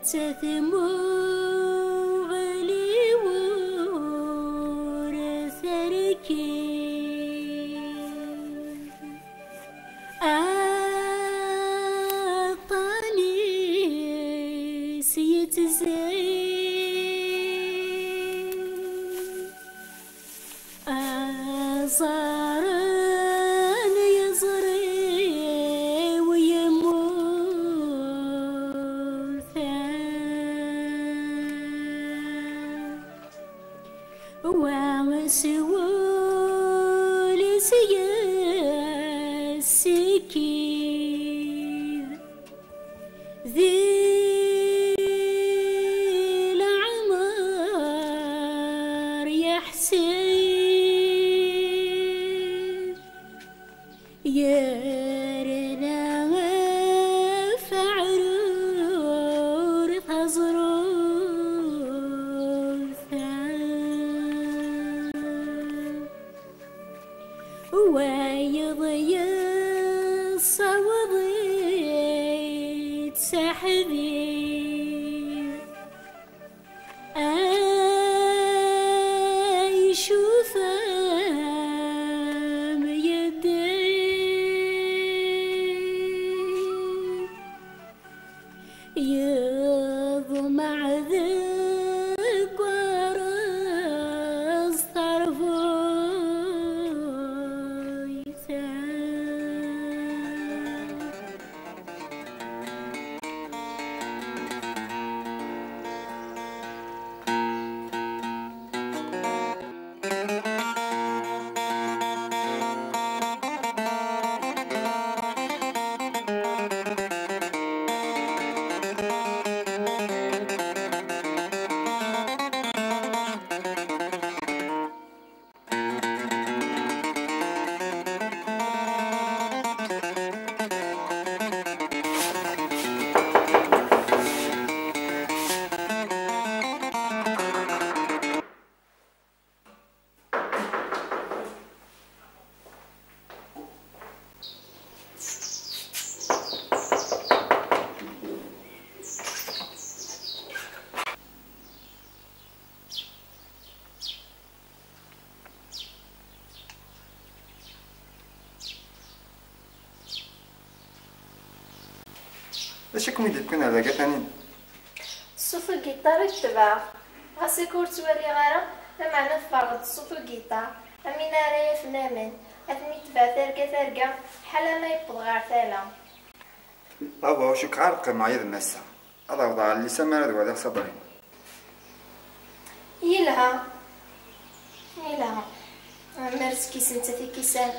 تثمو غلي ورثركي أطالي سيتزين أزارن يزري ويموت وعسولي سياسكي ذي العمر يحسن يارنا فعرور تزروثا ويضي الصوضي تسحبي أي شوفه يضمع ذك ورز طرفويثا اش راكم يديركم على كاع ثانيين؟ الصوت الجيتار يتبع غاسي كور توالي غارة لا معنى تفرغ الصوت الجيتار امين رايا فنامن اثني تبع ثرقة حالا ما يبض غير ثالا هو شك عارق معايا المسا هذا وضع اللي سمر ولا صبرين يلها مرس كيس انت في كيسان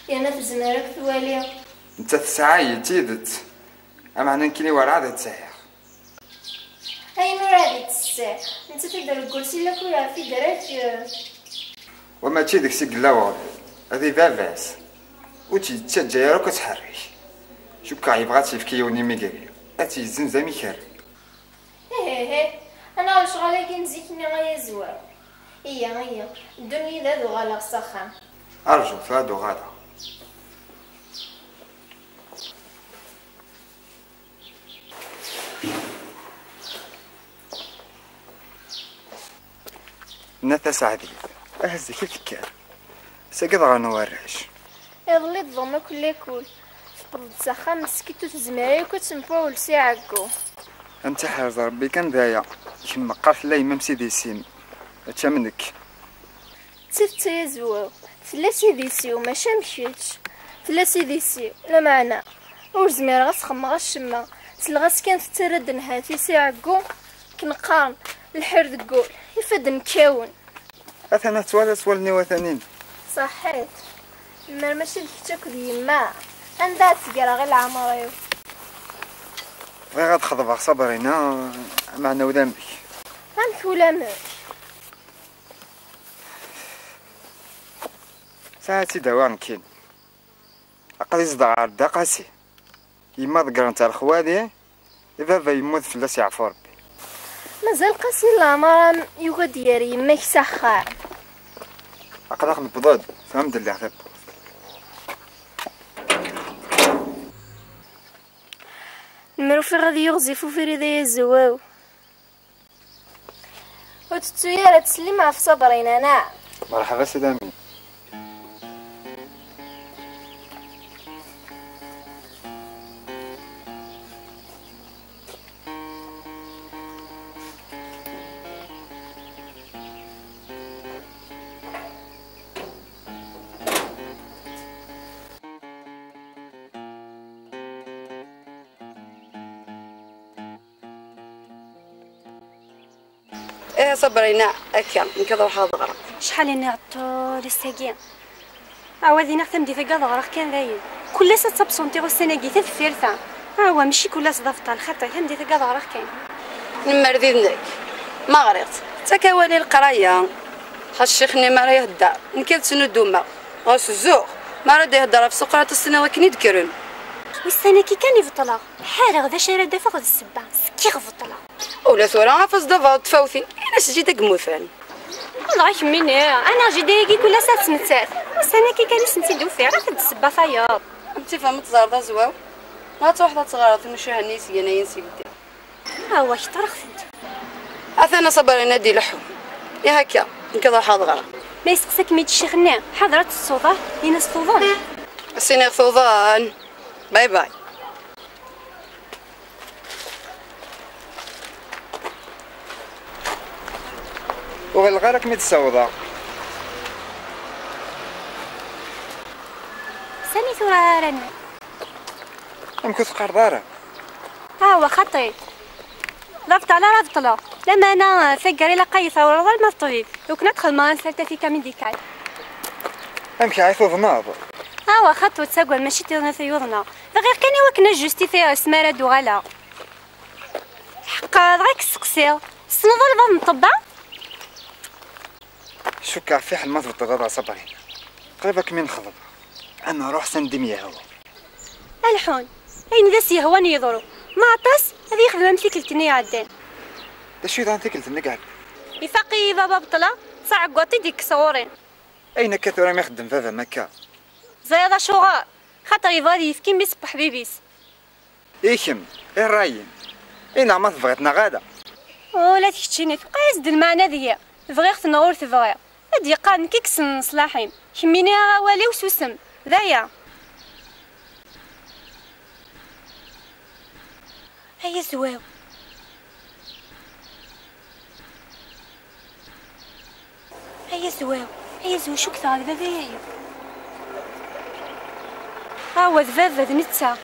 يانا تزمرك توالي انت تسعاي تيدت اما انا نكني ورا تسعير هاي نور هادي تسع انت تقدر تقول سي لك ولا في درات وما تشي سي قلاوه هذه باباس وتي تجاير وكتحرك شو كاع يبغى تيفكيوني ميكري اتي زمزمي كار هيه انا شغالي كي نزيتني غيا زوار هي الدنيا ذا ذو غالا السخان ارجو فادو غادا نتا سعدي اهز كيف كان سقط غنورش يضلي تضم كل تبرد سخان مسكيتو تزمري وكتنفو لساعكو انت حاز ربي كان دايا كيما قالت لا امام سيدي سين اتا منك تفت يزوو فلا سيدي سيو ماشا مشيتش فلا سيدي سيو لا معنى ور زمير غتخم غشما تلغاس كانت ترد نهاتي ساعكو كنقارن الحر دقول يفد مكاون اثنا توالني وثانين صحيت ما ماشي الكتاك ديما عندها تقرا غير العمريو غير غتخضب صبرينا معنا وذنبك غنك ولا ماك ساعتي دوان كين اقل يصدع عردا قاسي يما ذكر نتا الخوالي بابا يموت فلاس يعفو ربي مازال قاسي العمر يوغا ديالي يماك سخان اقلق البضاد فهمت اللي عطيت المروفي غادي يغزف في رضا الزواو وتتو يا تسلم في صبرين انا. مرحبا سيد امين. ايه صبرينا اكيا نكذا وحاض غرق. شحال اني عطول الساقين عوضي نختم دي فيكا غرق كان داير كل ساعه تصبصونتي غسناكي تثفيرتا هو ماشي كل ساعه ضفط الخطه كان دي فيكا غرق كان نمردينك ما غريت تكوالي القرايه خاص شيخني ما راه يهدى نكذا تنودوما غاس الزوق ما راه يهدر في سقراط السنه وكن يذكرون والسنه كي كان يفطلا حال غدا شارع دافع غد السبع سكي غفطلا ولا ثورة عفاس دافا تفوتين انا سجيت كموفان والله يحميني انا جي دايقي كل ساعه سنتات والسنه كي كان سنتي دوفي راه كد السبع فياض انت فهمت زاردا زواو لا توحده صغار مشي هنيس يناين سيدي هو يطرخ انت اثنا صبرنا دي لحم يا هكا نكذا حاض غرق ما يسقسك ميت الشيخنا حضرت الصوضه ينس صوضان السنة ثوضان باي باي. وغلغارك ميت السوضة سني ثورة رنا امكث قردارة هو خطي لا رفطلا لما انا فقري لقاي ثورة ظل ما الطبيب لو كنا ندخل ما نسالت في كامل ديكاي امكي عيثو ظناض هو خط وتساقل ماشي تيضنا ثيوضنا غير كان وكنا جوستي في سمارة دوغالا حقا غاك السقسيل سنظل الباب مطبع شكا في حل ما تبطل غدا صبرين قريبك من خضب انا روح سندمية هو الحون اين ذا سيهواني يضرو ما عطاس هذه يخدم مثلي كلتني عدان دا شو ذا تكلت النقعد يفاقي بابا بطلة صاع قواطي ديك صورين اين كثر ما يخدم فذا مكا زيادة شغال خاطر يفادي يفكين بيصبح بيبيس ايكم ايه الراين اين ما تبغيتنا غادا ولا تكتشيني تبقى يزد المعنى ذيا بغيت نغور تبغي هادي قان كيكسن صلاحيم كميني غوالي وسوسم ذايا هيا زواو هيا زواو شو كثر هذا ذايا هاو ذباب نتا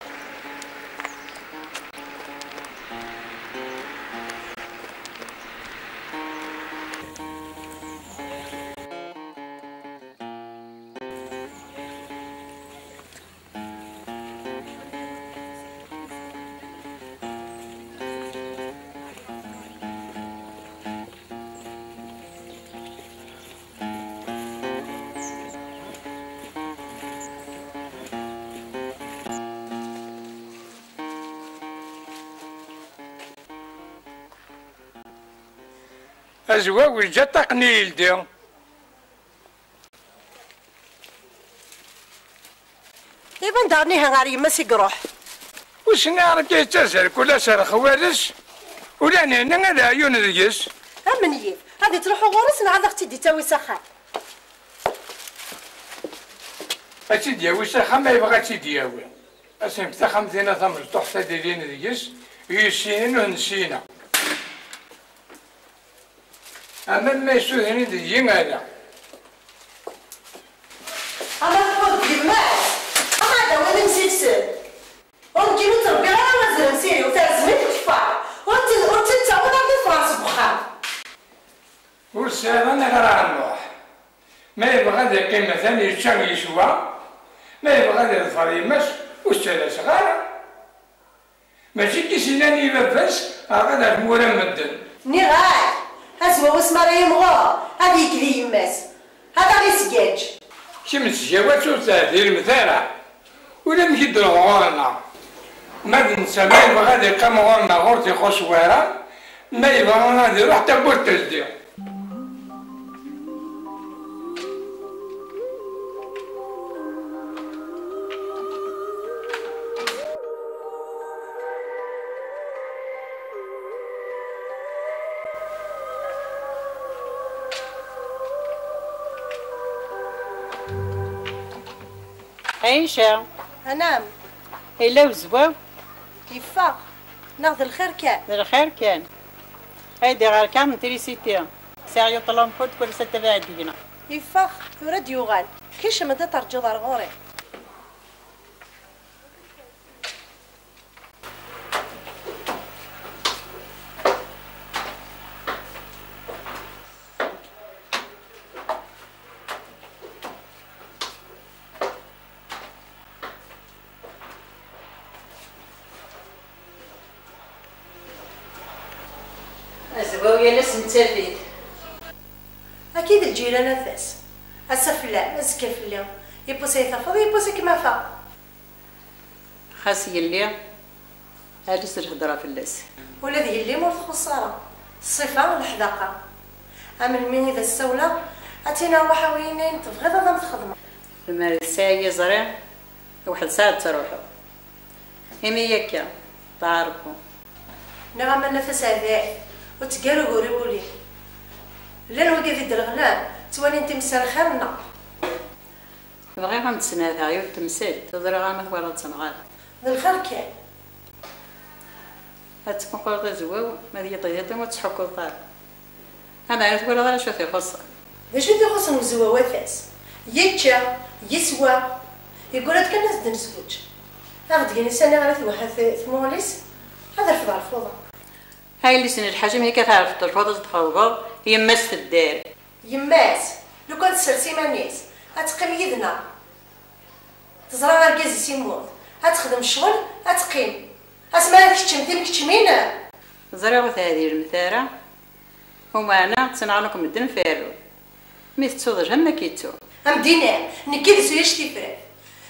أزواج جا تقنيل دي إيبان دارنيها غاري ما سيقروح وش نعرف كي تسر كل سر خوارس ولا نانا لا عيون ذيس أمني هذه تروحوا غورس نعاد أختي دي تاوي سخان أتيدي وسخا ما يبغى تيدياوي أسمك تخمتنا ثمر تحت ديرين ذيس يسين ونسينا أما ما يسوهني ديين هذا أنا نقول بالماء أما هذا وين مسلسل ونجي نتربي على مزرعة سيري وتعزمي تدفع وانت تعود على فرنسا بخام والسلام أنا راه نروح ما يبغى ذا قيمة ثانية يتشان يسوى ما يبغى ذا الفريمس والسلة صغار ماشي كي سناني باباس هكذا مورا مدن نغاي هزوا واسمر يمغو هذيك ذي يماس هذا غير سكاج شمس جوات وتهدير مثالة ولا نجد الغورنا ما ننسى ما يبغى ذا كم غورنا غورتي خصوارا ما يبغى غادي يروح تبوت تلدي عيشة أنام إلا وزواو يفاق ناخذ الخير كان الخير كان هيدي غير كان تريسيتي ساعة يطلع مفوت كل 6 بعدينا يفاق ورد يوغال كيش مدى ترجو دار غوري زواوية ناس نتسافيت أكيد الجيران نفس أسفلا أزكى فلا يبوسي يثفض يبوسي كما فا خاص يلي هادس الهضرة في اللاس والذي اللي مور خسارة الصفة الحداقة أما المين إذا السولة أتينا وحاوينين تبغي ضم تخدم المال ساعة زرع واحد ساعة تروحو هما يكا تعرفوا نغم النفس هذا وتقالوا قولوا لي لا نوقف يد الغلام توالي انت مسال خيرنا بغيهم تسناها غير تمثال تضرع ما هو راه تنغال بالخير كان هتكون غير زواو ما دي طياتهم وتحكوا طار انا عرفت ولا غير شو في خص باش بدي خص نزوا وفاس يتشا يسوى يقول لك الناس دنسكوتش اخذ يعني سنه غير واحد ثموليس هذا الفضل الفوضى هاي اللي سن الحاجم هي كتعرف ترفض تخوض هي ماس في الدار يماس لو كانت تسرسي مانيس اتقيم يدنا تزرع ركاز سيموت اتخدم الشغل اتقيم اسمع كتشمتي كتشمين زرعوا هذه المثارة هما انا تصنعلكم الدم فارو ميت تصوض هم كيتو ام دينا نكيد سويش تفرق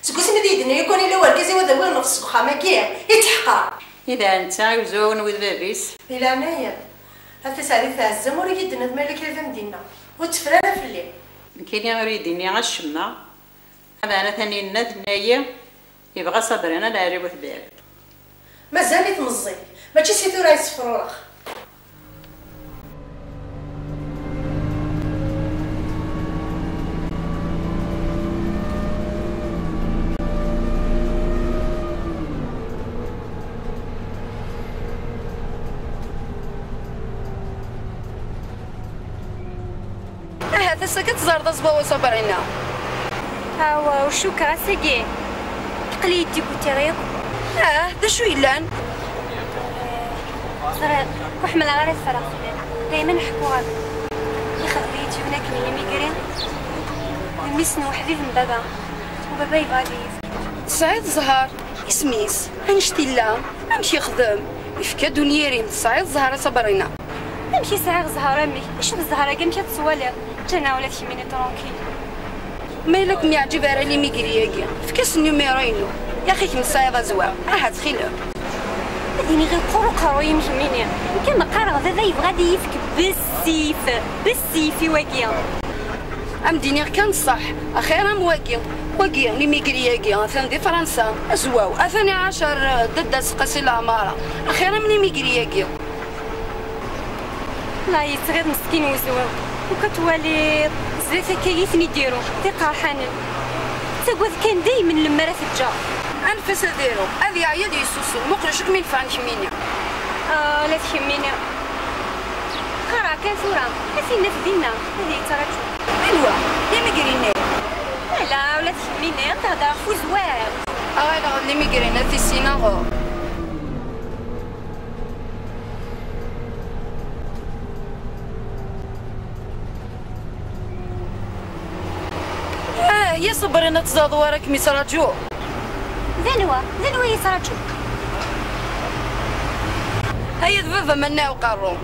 سكوسي مديدنا يكون الا وركزي وذوي نفس الخامه كيا يتحقر اذا انت يزون وذ بابيس الى انايا هاك سعدي تاع الزمر يدنا مالك هذا مدينه وتفرانا في الليل كاين يريدني غا الشمع انا ثاني الناس نايا يبغى صبر انا لا عرب وثبال مازال تمزي ماشي سيتو راه يسفروخ هذا سكت زرد زبوا صبرنا هاو وشو كاسكي تقليدي كنتي غير دا شو يلان صراحة كحمل غير الفراغ دايما نحكوا هذا يخليتي هناك اللي ميغرين المسن وحدي من بابا وبابا يبغى سعيد زهر اسميس انشتي لا امشي خدم يفكا دنياري سعيد زهر صبرنا نمشي ساعة زهرة امي شوف الزهرة كي مشات تصوالي جانا ولا شي ميني ترونكيل مالك معجب على لي ميغرياكي فكاس النيميرينو يا اخي كمصايبه زوا تخيل هاديني غير قرو يمشميني كان مقارغ هذا يبغى دي يفك بالسيف واقيا ام ديني كان صح اخيرا واقي لي ميغرياكي ثاني دي فرنسا زواو اثاني 10 ضد سقسي العماره اخيرا من ميغرياكي لا يصغير مسكين وزوال وكتوالي زريفه كيفني يديرو ثقه حنان تقول كان دايما لما راه تجا انفس ديرو هذه عيال يسوسو مقرشك من فان حميني لا تحميني قرا كثورة كفينا في دينا هذه تراجو ايوا لي ميغرينا لا ولا تحميني تهضر في زواج لا لي ميغرينا في السيناغو يا صبر انا تزاد وراك ميسراجو ذنوا يسراجو هيا ذبابة منا وقارو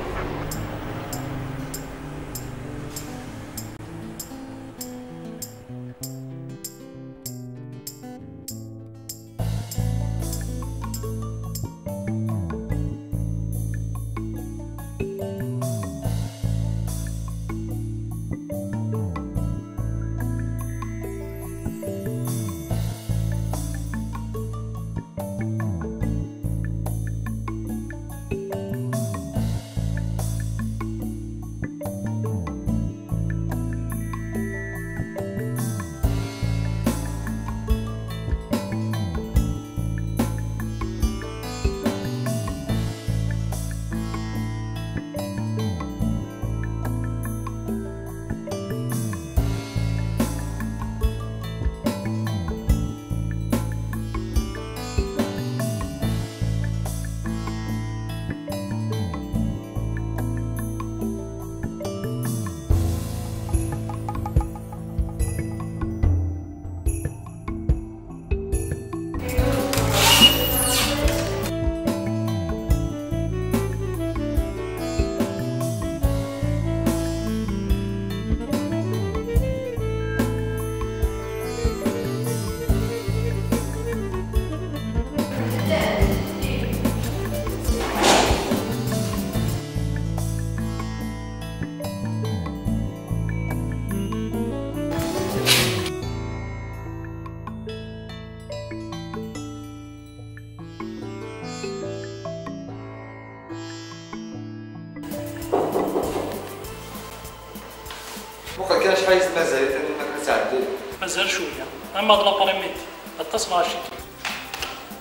فايز مازال ثاني ما كتعدي مازال شويه اما هاد لابريميدي اتصل مع شي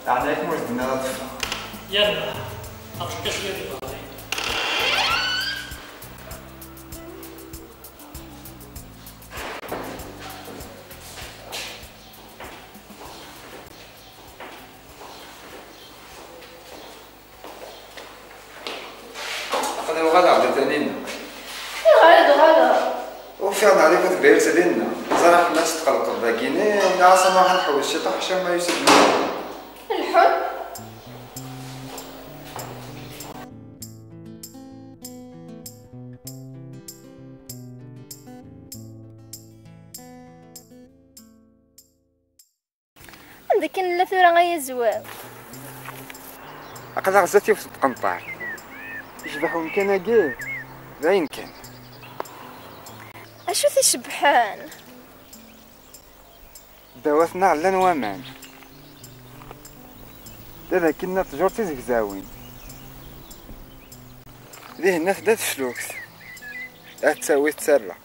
عليك وجدنا لا طفله يلا نعطيك شويه ديال الغالي قدام غدا عبد ثانينا غادا وفعلا عليك تبير تدينا صراحه ما تتقلق باكيني ولا اصلا راح نحوس شي طاح شي ما يسد الحب عندك لا ثورة غيا زواو هكذا غزاتي في القنطار يشبحوا يمكن كاع باين كان اشو تشبحان دواتنا على نوامان دابا كنا تجور تزكزاوين ليه الناس دات فلوكس تساوي تسرع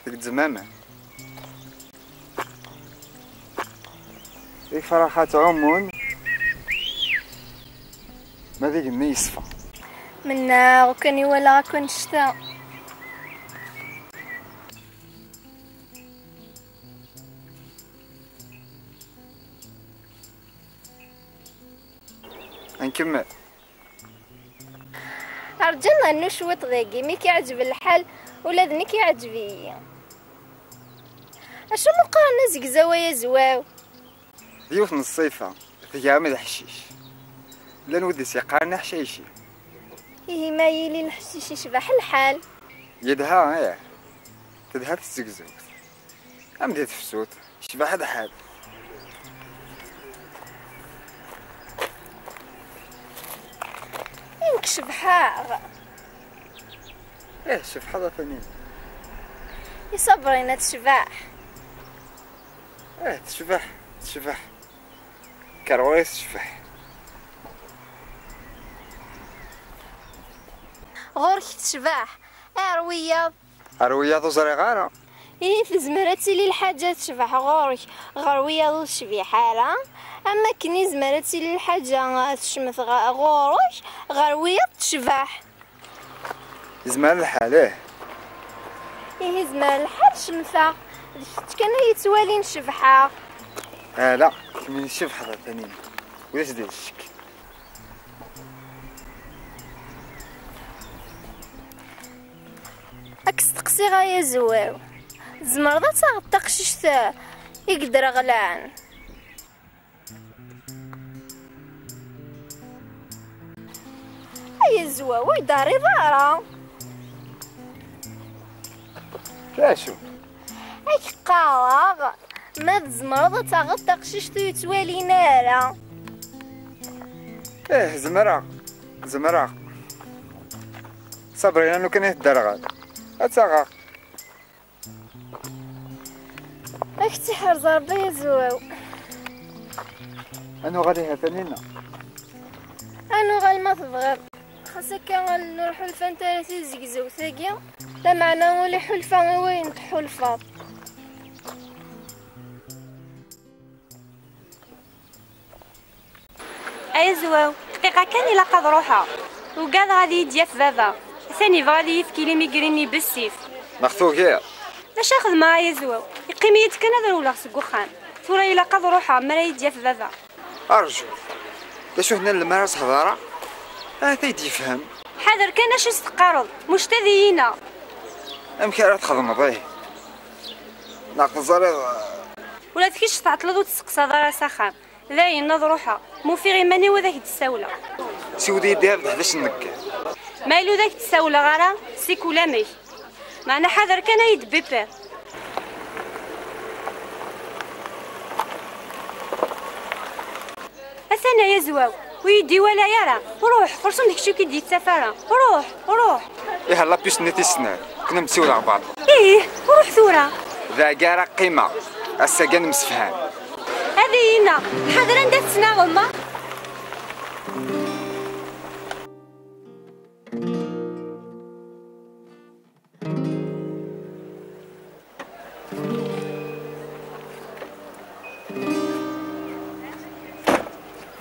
ديك زمامة ديك فرحات عمون ما ديك النيصفة منا وكان يولا كون شتا نكمل رجعنا انو شوط ضيقي مي كيعجب الحال ولا ذني كيعجبي اشو مقارنة زكزاوة يا زواو ديوث من الصيفة ثيام الحشيش لا نودي سيقارنا حشيشي إيه ما يلي الحشيش يشبح الحال يدها ايه تدها تزكزوت ام ديت فسوت شبح هذا حال يمك شبحاغ ايه شوف هذا ثاني يصبرين تشباح ايه تشبح كرويس تشبح غورك تشباح اروية اروية توزري غارة إيه في زمرتي لي الحاجة تشبح غورك غروية ذو الشبيحة اما كني زمرتي لي الحاجة تشمث غورك غروية تشبح زمان الحالة إيه زمان الحال شمثة كان يتوالين شبحة لا من الشبح هذا ثاني ولاش ديال الشك اكس تقسي غايا زواو زمرضة تغطق شتا يقدر غلان هيا زواو يداري ضارة شاشو هيك قاغ ما زمرضة تغطق شتا يتوالي نارا ايه زمرة صبري لانه كان يهدر غاد اتساغا اكتي حرز ربي يا زواو انو غادي هاتنينا انو غال ما تبغر خاصك كان نروحو الفانتاري زكزو ثاقيا لا معنى ولي حلفة وين حلفة اي زواو دقيقه كان الا قاد روحها وكاع غادي يديا في بابا ثاني غادي يفكي لي ميغريني بالسيف مخطو كير باش اخذ معايا زواو يقيم كان هذا ولا خصك وخان ثورا الا قاد روحها ما يديا في بابا ارجو باش هنا المراس حضاره تيدي يفهم حاضر كان اش تقارض مش تذينا امكان تخدم ضيه ناقص زريض ولا تكيش تعطلض وتسقسى دار سخان ذاين نض روحها مو في غيماني وذاك تساوله سيودي يديها بحداش نكا مالو ذاك تساوله غارة سيك ولا مي معنا حاضر كان يدبيبر أثنى يا زواو ويدي ولا يرى روح فرصون ديك شو كيدي السفارة روح إيه هلا بيش نتي السنة كنا مسيو على بعض إيه روح ثورة ذا كارا قيمة السجن مسفهان هذه هنا حاضر عندها تسنى غمة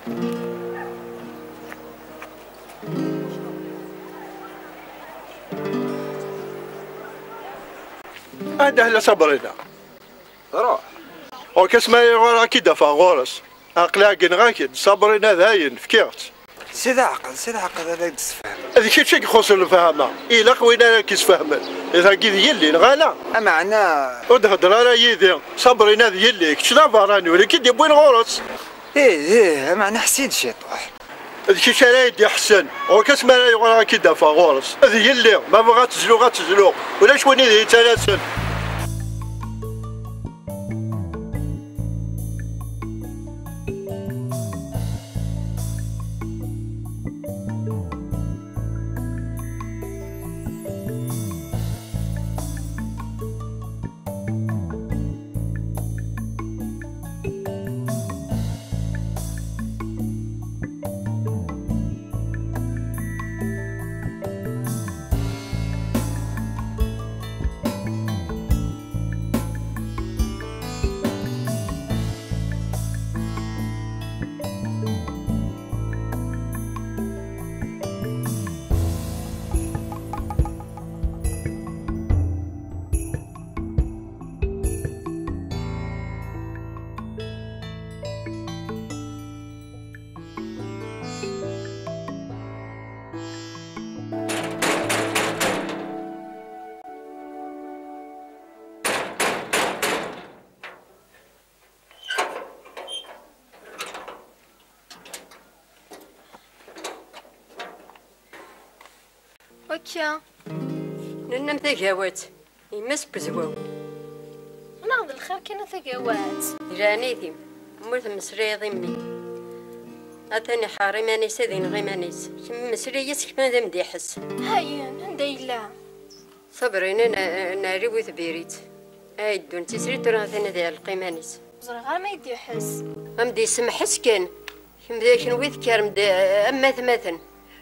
هذا هلا صبرنا روح وكسما يغور كي دفع غورس اقلاق غاكد صبرنا ذاين فكيرت سيد عقل هذا يتفهم. هذا شي يخص الفهمه الا قوينا كيتفهمن اذا كي يلي نغالا معنا ودهضر على يدي صبرنا يلي كشنا فراني ولكن يبوين غورس ايه معنا حسين شيطوح هذا شي شرايد يحسن وكسما يغور كي دفع غورس هذا يلي ما بغات تزلو ولا شوين ذي تلاسن وكيا ننم تاقاوات يمس بزواو ناخذ الخير كاين ثقاوات رانيتي مرت مسري ضمي اتاني حاري ماني سادين غي مانيس كم مسري يسك ما دام ديحس هاين هندايلا صبرين انا ناري وثبيريت اي دون تسري ترى ثاني ديال القيمانيس زرع غير ما يدي يحس امدي يسمحس كان كم ذاك نويت كارم اما ثماثن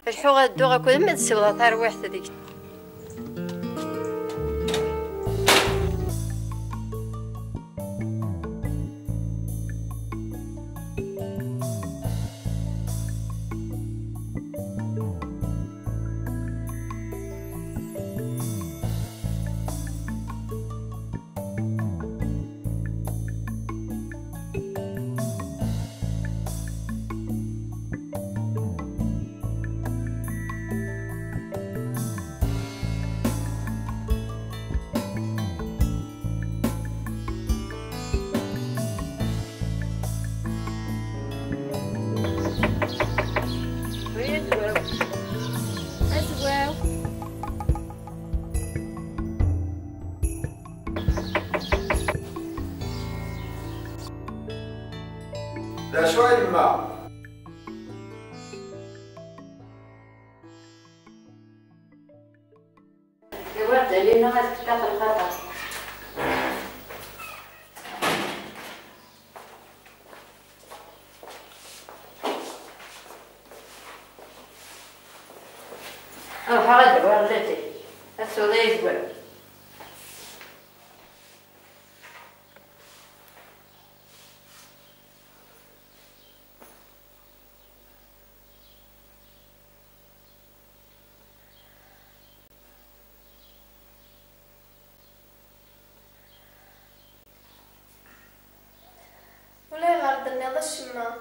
الحوغه الدوغه كل ما تسوى ثار واحده ديك لا شوي الماء يورد علينا غير تفتح الخطر غادي وردتي السوداء يزول ولا يغرد النظر الشما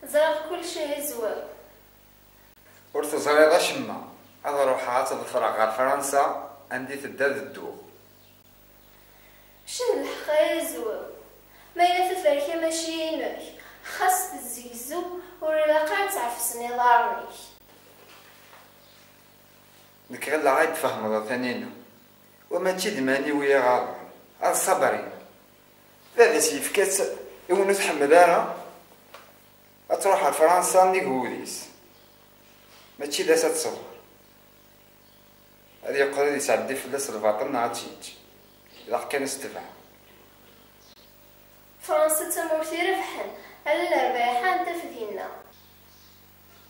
زرق كل شيء يزوال ورث زريضة شما هذا روحها تضفر غير فرنسا عندي تداد الدوغ شن الحقا يزوال ما إلا تفركي ماشي ينك خاص تزيزو ولا قاعد تعفسني ضارني ديك غير لا غايد فهم ثانينا وما تشد ماني ويا غالب هذا صبرين هذا سيفكات يونس حمدانا تروح لفرنسا نيكوديس ماشي لا تتصور هذه يقدر يسعدي فلاس الباطن عاد تيجي إلا كان استفع فرنسا تمورتي ربحا على الرباحة انت فدينا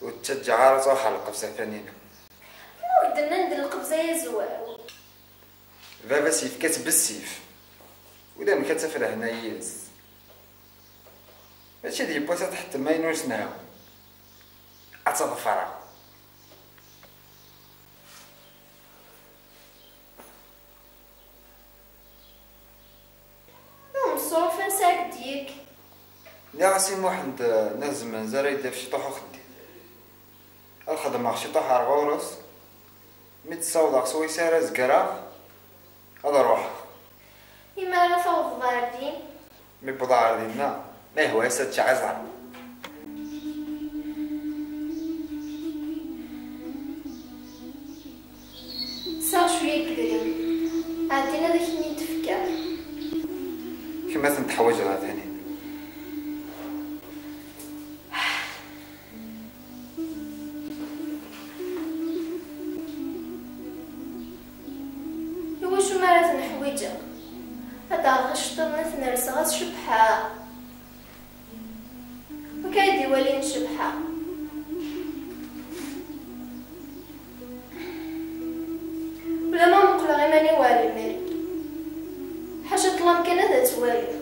وتشجع على تروح على القفزة ثانينا ودنا ندير القفزة يزوال بابا سيفكات بالسيف ولا ما كتفرح هنا ياس ماشي دي بوسا تحت ما ينوس ناو أتظفرها. مصروف نساك ديك. يا سي محمد ناس زمان زرا يدير في شطوح وخدي. الخدمة شطوح عرغورس. متصوض سويسرا زكرا. هذا روحها. إما راه فوض ضاردين. مي بضاعة ديالنا ما هو يسد شعزر. صار شوية كدري. عندنا داك اللي نتفكر. كيما تنتحوج لها ثاني. إوا شو مرات نحويجها. هذا غشطنا تنرس غاس شبحة. وكايدي ولين شبحة. ولا ما مقلع غيماني والي مالي. حاجة طلام كان هذا توالي.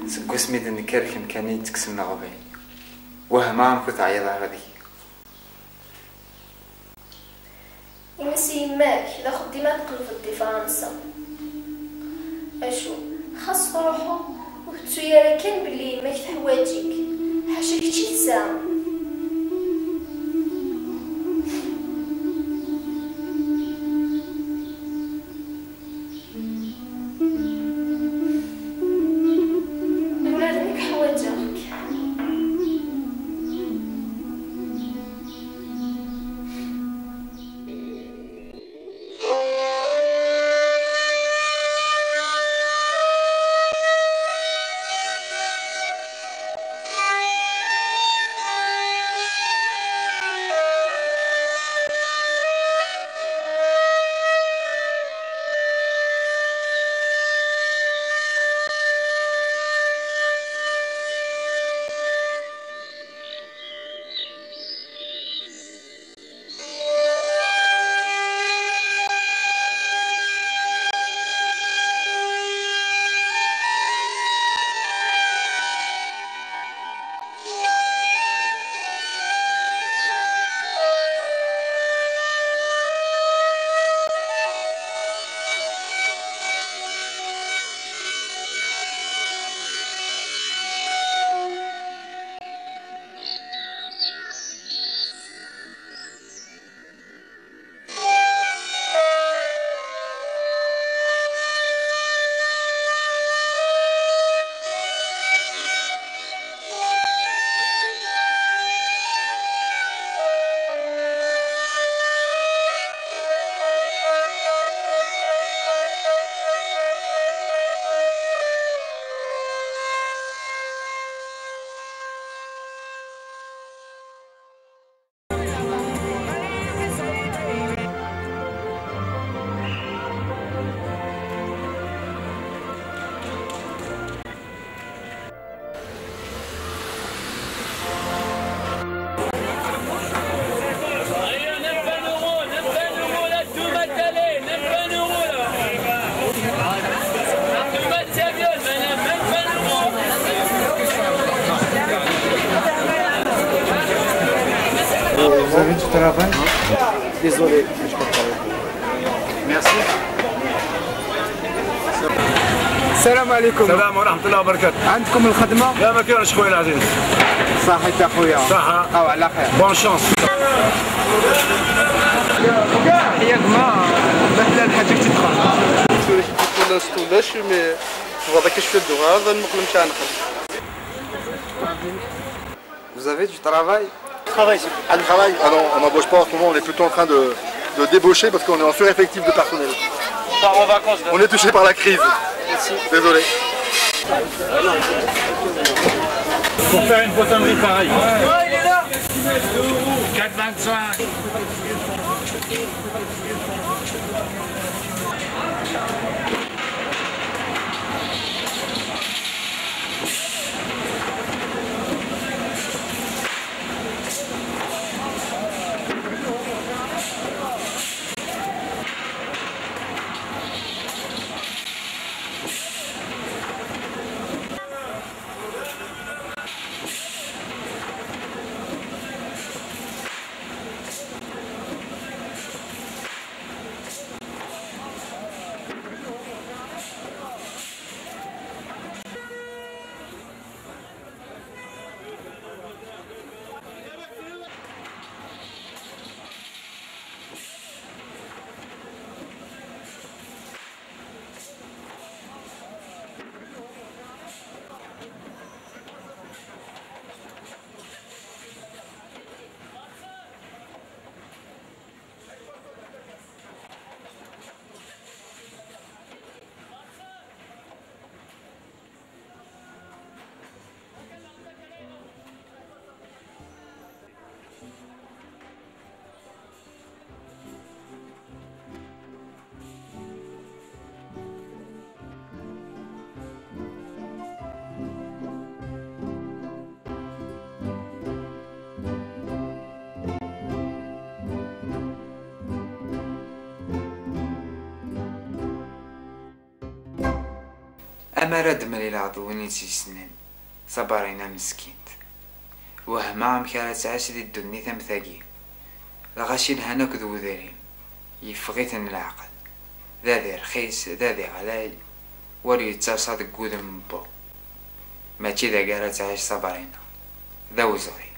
سكو سميت نكرك مكاني تكسمنا غبي. وهما كنت عيط هذيك. يمسي يماك إذا خدي ما تقلب في فرنسا. أشو خاص روحو وكتو يا كان بلي ماك تحواجيك حاشاك شي تسام. ولادك حواجك. Vous avez du travail? Désolé, je peux pas. Merci. السلام عليكم. السلام ورحمة الله وبركاته. عندكم الخدمة؟ لا ما كاينش خويا العزيز. صحيت اخويا. صحة. أو على خير. بون شانس. حياك ما حلال حاجة تدخل. ولا ستولاش مي هذا كاش في الدو هذا المقلم تاعنا. Vous avez du travail? Travail. Un travail. Ah non, on n'embauche pas en ce moment, on est plutôt en train de débaucher parce qu'on est en sureffectif de personnel. En vacances. On est touché par la crise. Désolé. Pour faire une poissonnerie pareille. Oh, il est là. 4,25. أما راد مالي العضوين يسنن صبرينا مسكينت وهما عم كانت تعاش دي الدنيا ثمثاقي لغاشي الهناك ذو ذارين يفغيتن العقل ذا ذي رخيص ذا ذي غلاي وري يتصاصد قود من بو ماشي ذا قالت تعاش صبرينا ذا وزغي.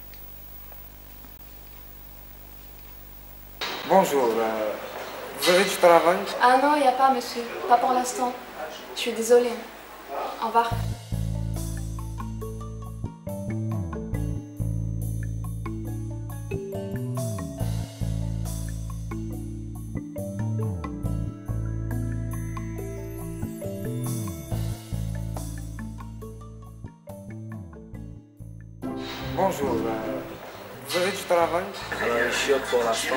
Bonjour, vous avez du travail? Ah non, il n'y a pas, monsieur. Pas pour l'instant. Je suis désolée. Au revoir. Bonjour, vous avez du travail? Je suis pour l'instant.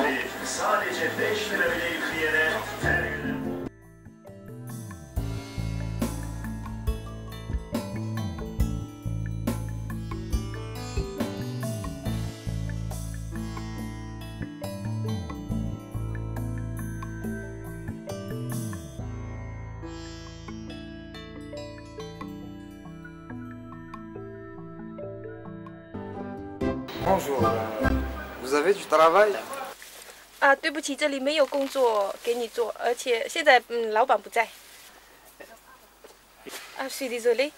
Bonjour, vous avez du travail? 啊，对不起，这里没有工作给你做，而且现在老板不在。Ah, je suis désolée.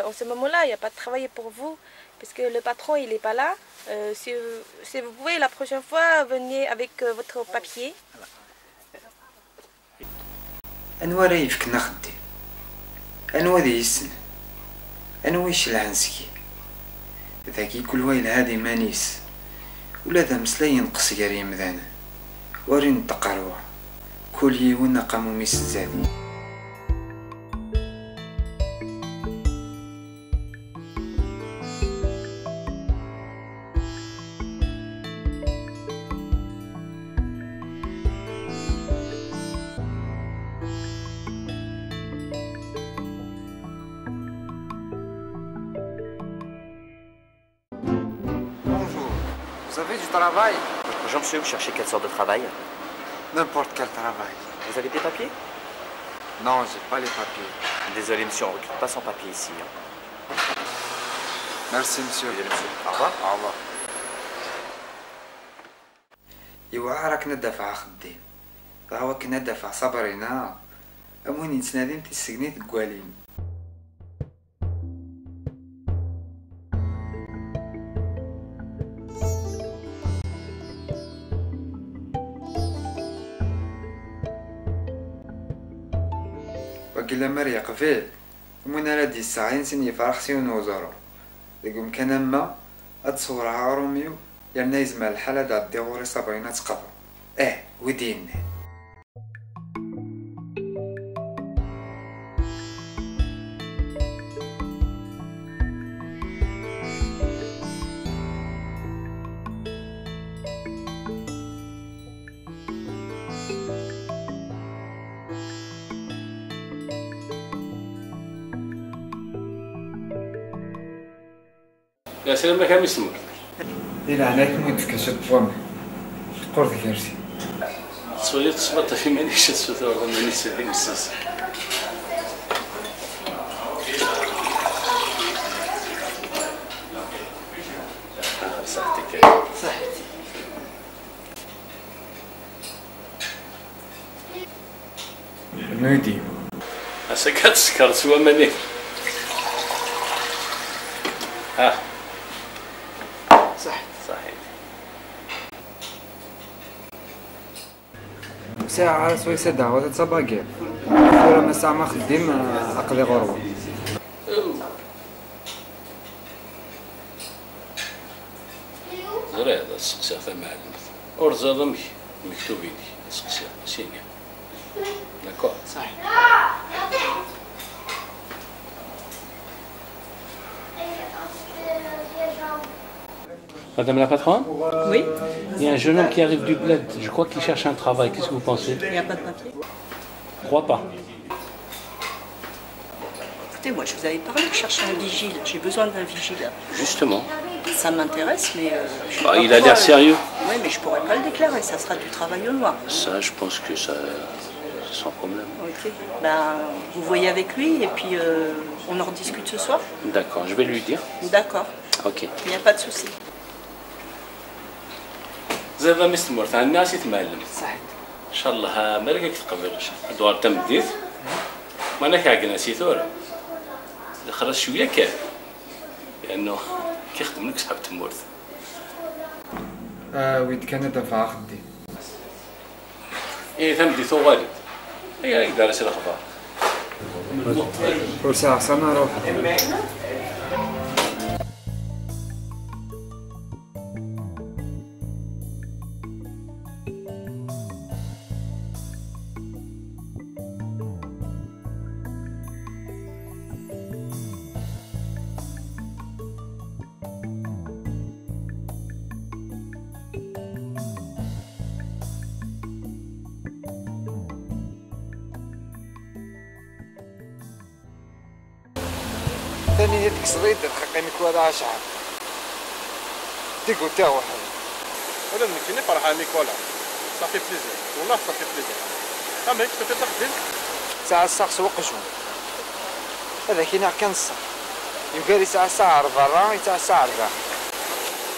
En ce moment-là, il n'y a pas de travail pour vous, parce que le patron il n'est pas là. Si vous pouvez la prochaine fois, venez avec votre papier. أنوا راه يفكنا خدي أنوا ذي يسن أنوا يشلع نسكي ذاكي كل ويل هادي مانيس ولا ذا مسلا ينقص ياري مذانا ورين تقروع كل يونا قاموا ميس زادي. Vous avez du travail? Bonjour monsieur, vous cherchez quelle sorte de travail? N'importe quel travail. Vous avez des papiers? Non, j'ai pas les papiers. Désolé monsieur, on ne recrute pas sans papier ici. Merci monsieur. Au revoir. Au revoir. إيوا راك ندافع خدي راهو كنا دافع صبرينا أموني نتنادين تسجني تقوالين. وقيلا مريق فيه ومن راه دي الساعين سني فرح سيون وزارو لقوم كان اما اتصورها روميو يالنا يزمع الحالة دا ديغوري صابرينا تقضى ودينا يا سلام ما كان يسمر. إلا عليك موت كشط فم. قرض كرسي. تصويت تصبت في مانيش تصويت ولا مانيش سهل الساس. صحتك. صحتي. نودي. أسكت سكر سوى مني. صح صحيح. ساعة على سويسة دعوة تصباقي ورا ما ساعة ما خديم أقضي غروة. زري هذا السقسي ثم معلم أرزا ضمك مكتوبين السقسي سينيا داكور صح. Madame la patronne? Oui. Il y a un jeune homme qui arrive du bled. Je crois qu'il cherche un travail. Qu'est-ce que vous pensez? Il n'y a pas de papier? Je crois pas. Écoutez, moi je vous avais parlé, je cherche un vigile. J'ai besoin d'un vigile. Justement. Ça m'intéresse, mais... il a l'air sérieux. Oui, mais je pourrais pas le déclarer. Ça sera du travail au noir. Ça, je pense que ça sans problème. Ok. Ben, vous voyez avec lui et puis on en rediscute ce soir. D'accord, je vais lui dire. D'accord. Ok. Il n'y a pas de souci. زعما مستمر تاع الناس يتمعلم صح ان شاء الله مالك تقبل دوار تمديت ما انا كاع نسيتو خرج شويه كان لانه كيخدم لك صحاب تمورت ويد كندا في عقدي ايه تمديتو غالي هي يقدر يصير اخبار وساعة سنة روح ثاني هذيك صغيرة دقيقة كوالا شعر تيقو تا واحد ولا منك فرحة نيكولا صافي بليزير والله صافي بليزير أما هيك تفي تخدم ساعة الساق سوق جون هذا كينا كان الصح يمكن ساعة الساعة برا ساعة الساعة ربع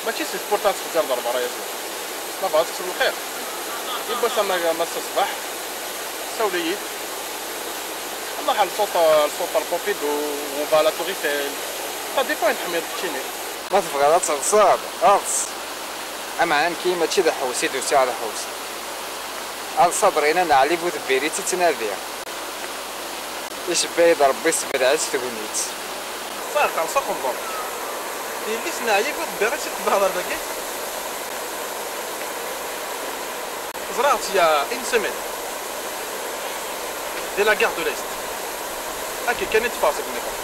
ماشي سي سبورتات تزار ضرب راه يزول ما بغات تكسب الخير يبغى سما مس الصباح سوليد الله حال الصوت البوبيد وفالا توريفيل تا دي بوين تحميض تشيني ما تبغى لا تغصاب غص اما عن كيما تشي ذا حوسي دوسي على حوسي الصبرين انا علي بود بيري تتناديا ايش بايد ربي سبد عز تقوليت صار كان ساقم ضرب اللي سناعي بود بيري تتبهضر داكي زرعت يا ان سيمين دي لا غار دو ليست هاكي كانت فاصل النقاط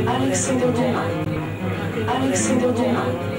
Alexander Dumas. Alexander Dumas.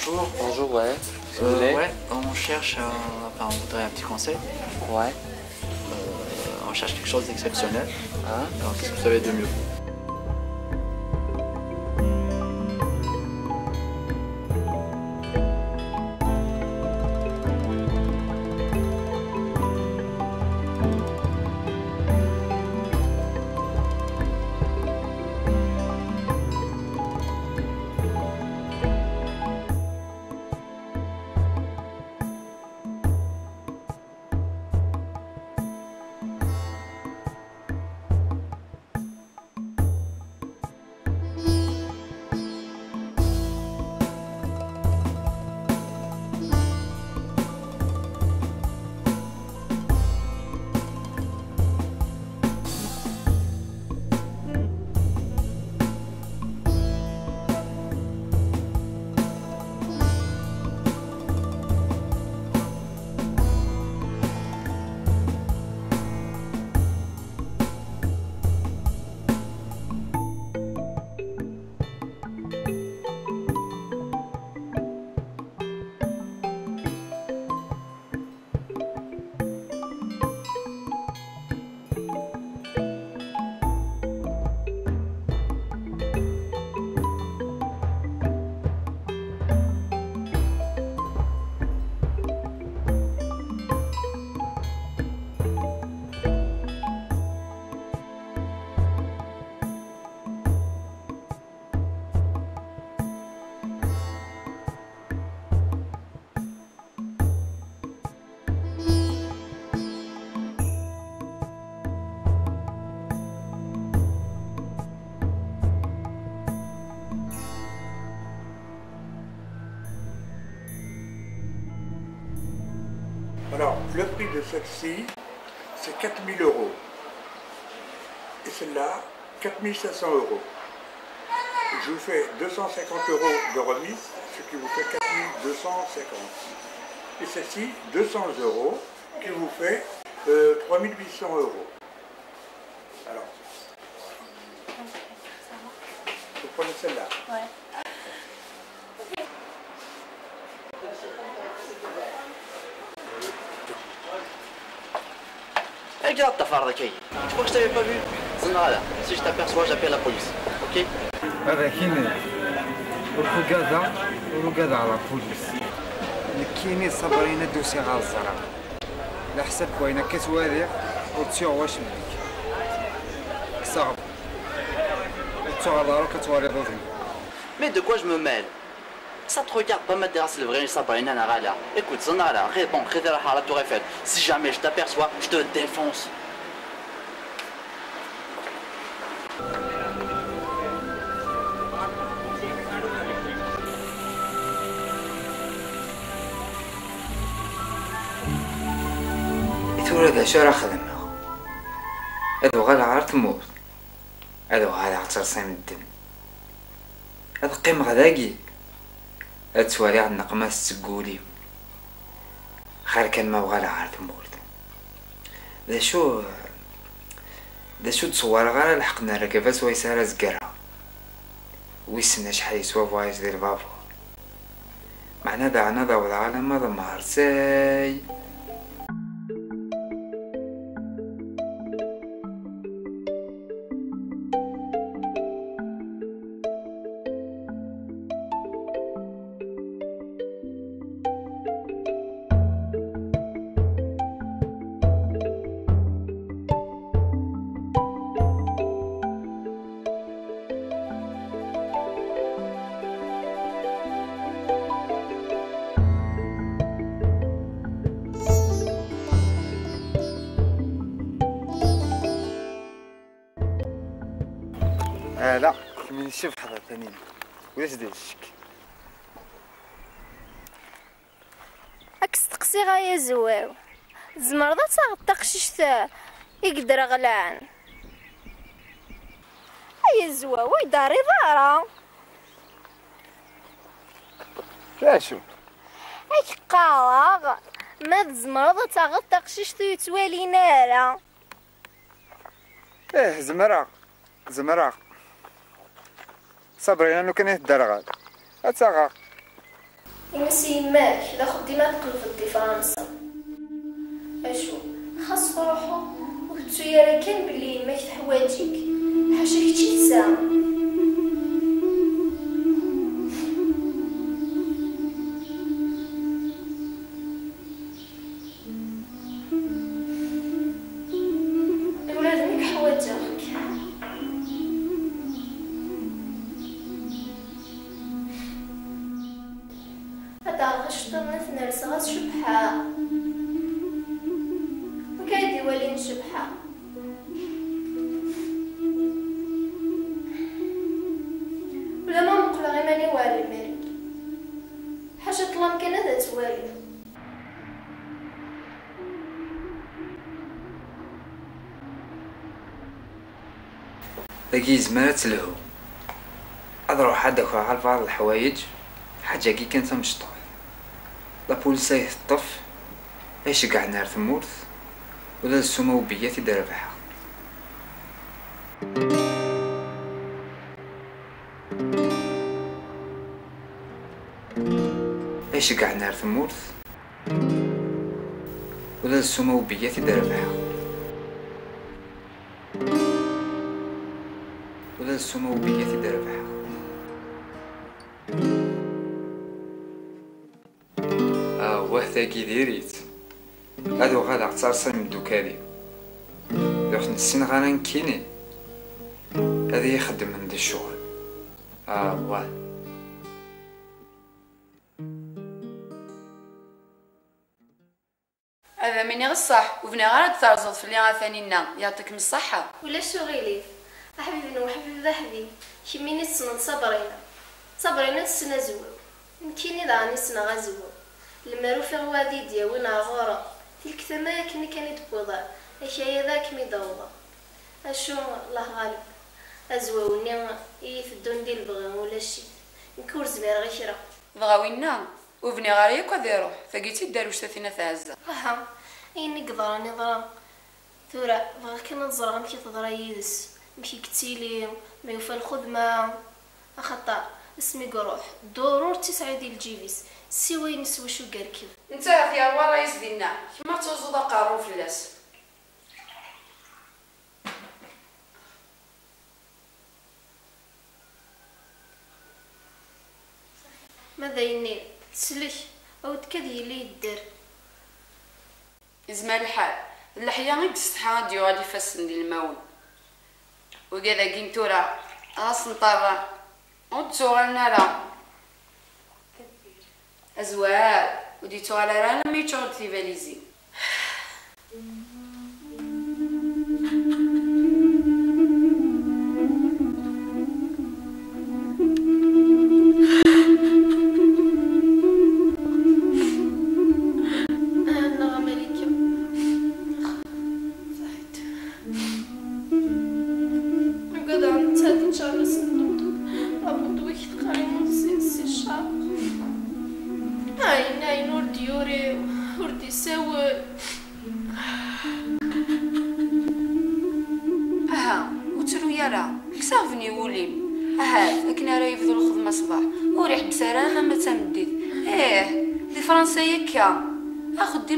bonjour. Bonjour, ouais. Si vous voulez. Ouais, on cherche, enfin, on voudrait un petit conseil. Ouais. On cherche quelque chose d'exceptionnel. Hein? Alors, qu'est-ce que vous savez de mieux? Alors, le prix de celle-ci, c'est 4 000 €. Et celle-là, 4 500 €. Je vous fais 250 € de remise, ce qui vous fait 4 250. Et celle-ci, 200 €, qui vous fait 3 800 €. Alors, vous prenez celle-là. Ouais. Regarde ta farde, Kay. Tu crois que je t'avais pas vu? Là, si je t'aperçois, j'appelle la police. Ok? هذا كاين الرقادة ورقادة على البوليس. كاينين صابرين دوسي على الزرع. على حسب وين كتوالي وتسير واش بيك. صعب. وتسير على دارك كتوالي ضدي. Mais de quoi je me mêle? Ça te regarde pas m'intéresser le vrai Sabrina Narala. Écoute, Zanara, réponds, à la Tour Eiffel. Si jamais je t'aperçois, je te défonce. هذا شو راه خدمنا هادو غا العار تموت هادو غا عطرسين الدم هاد قيم غداكي هاد توالي عند نقماس تقولي خير كان ما بغا العار تموت دا شو تصور غا لحقنا ركبات ويسارة زكرا ويسنا شحال يسوا فوايج ديال بابا معنا دعنا ضوض العالم هذا مارساي لا من شوف حدا ثاني ولاش دير الشك اكس تقسي غايا زواو زمرضة تغطق ششتا يقدر غلان اي زواو يداري ضارة لاشو اي قاغ ما زمرضة تغطق ششتا يتوالي نارا ايه زمرا صبري لانه كان يهدر غاد اتاغا يمس يماك إذا خديمة تقلب في فرنسا أشو خاص تروحو وتسير كان بلي يماك تحواجيك حاشا كتشي تساوى ولادنك حواجاك هذا غشطنا نرس غاز شبحة وكايدي ولين شبحة ولا ما مقلا غير ماني والي مالي حاجة طلام كان هذا توالي ذاكي زمانات لهو اروح هذاك عارف بعض الحوايج حاجه كي كانت مشطوح لا بوليس يخطف يشقع نار ثمورث ولا السما وبياتي دربحها يشقع نار ثمورث ولا السما وبياتي دربحها ولا السما وبياتي دربحها وهذاكي ديريت هادو غادا اعتصر من دوكالي لو خنسين غانا نكيني هذا يخدم من دي الشغل واه هذا مني غصح وبني غير ترزط في اللي ثانينا يعطيكم الصحة ولا شو غيليف أحبيبي وحبيبي ذهبي كميني السنة صبرينا السنة زوو يمكنني داني السنة غزوو لما روفي غوادي دياوينا غورا تلك ثما كني كانت بوضع أشياء ذاك ميضوضة أشو الله غالب أزواوني يفدون ديال البغا ولا شي نكور زبير غير شرا بغاوينا وبني غاريك وذي يروح فقيتي داروش تاثينا تعزة أها إني قدرة نظرة ثورة بغا كنا نزرع مشي تضرا يدس مشي كتيلي ما يوفى الخدمة أخطأ اسمي قروح ضرور تسعة ديال الجيبيس سوي نسوي شو قركب انت يا الرئيس ديالنا كيما توزو قارون فلاس ماذا ينيل تسلك او تكذي اللي يدير ازمال الحال اللحيه غير تستحى ديو غادي فاسن ديال الماون وكذا كينتورا راس نطرا وتصورنا لا ازوال وديتو على رانا مي تشغل في فاليزي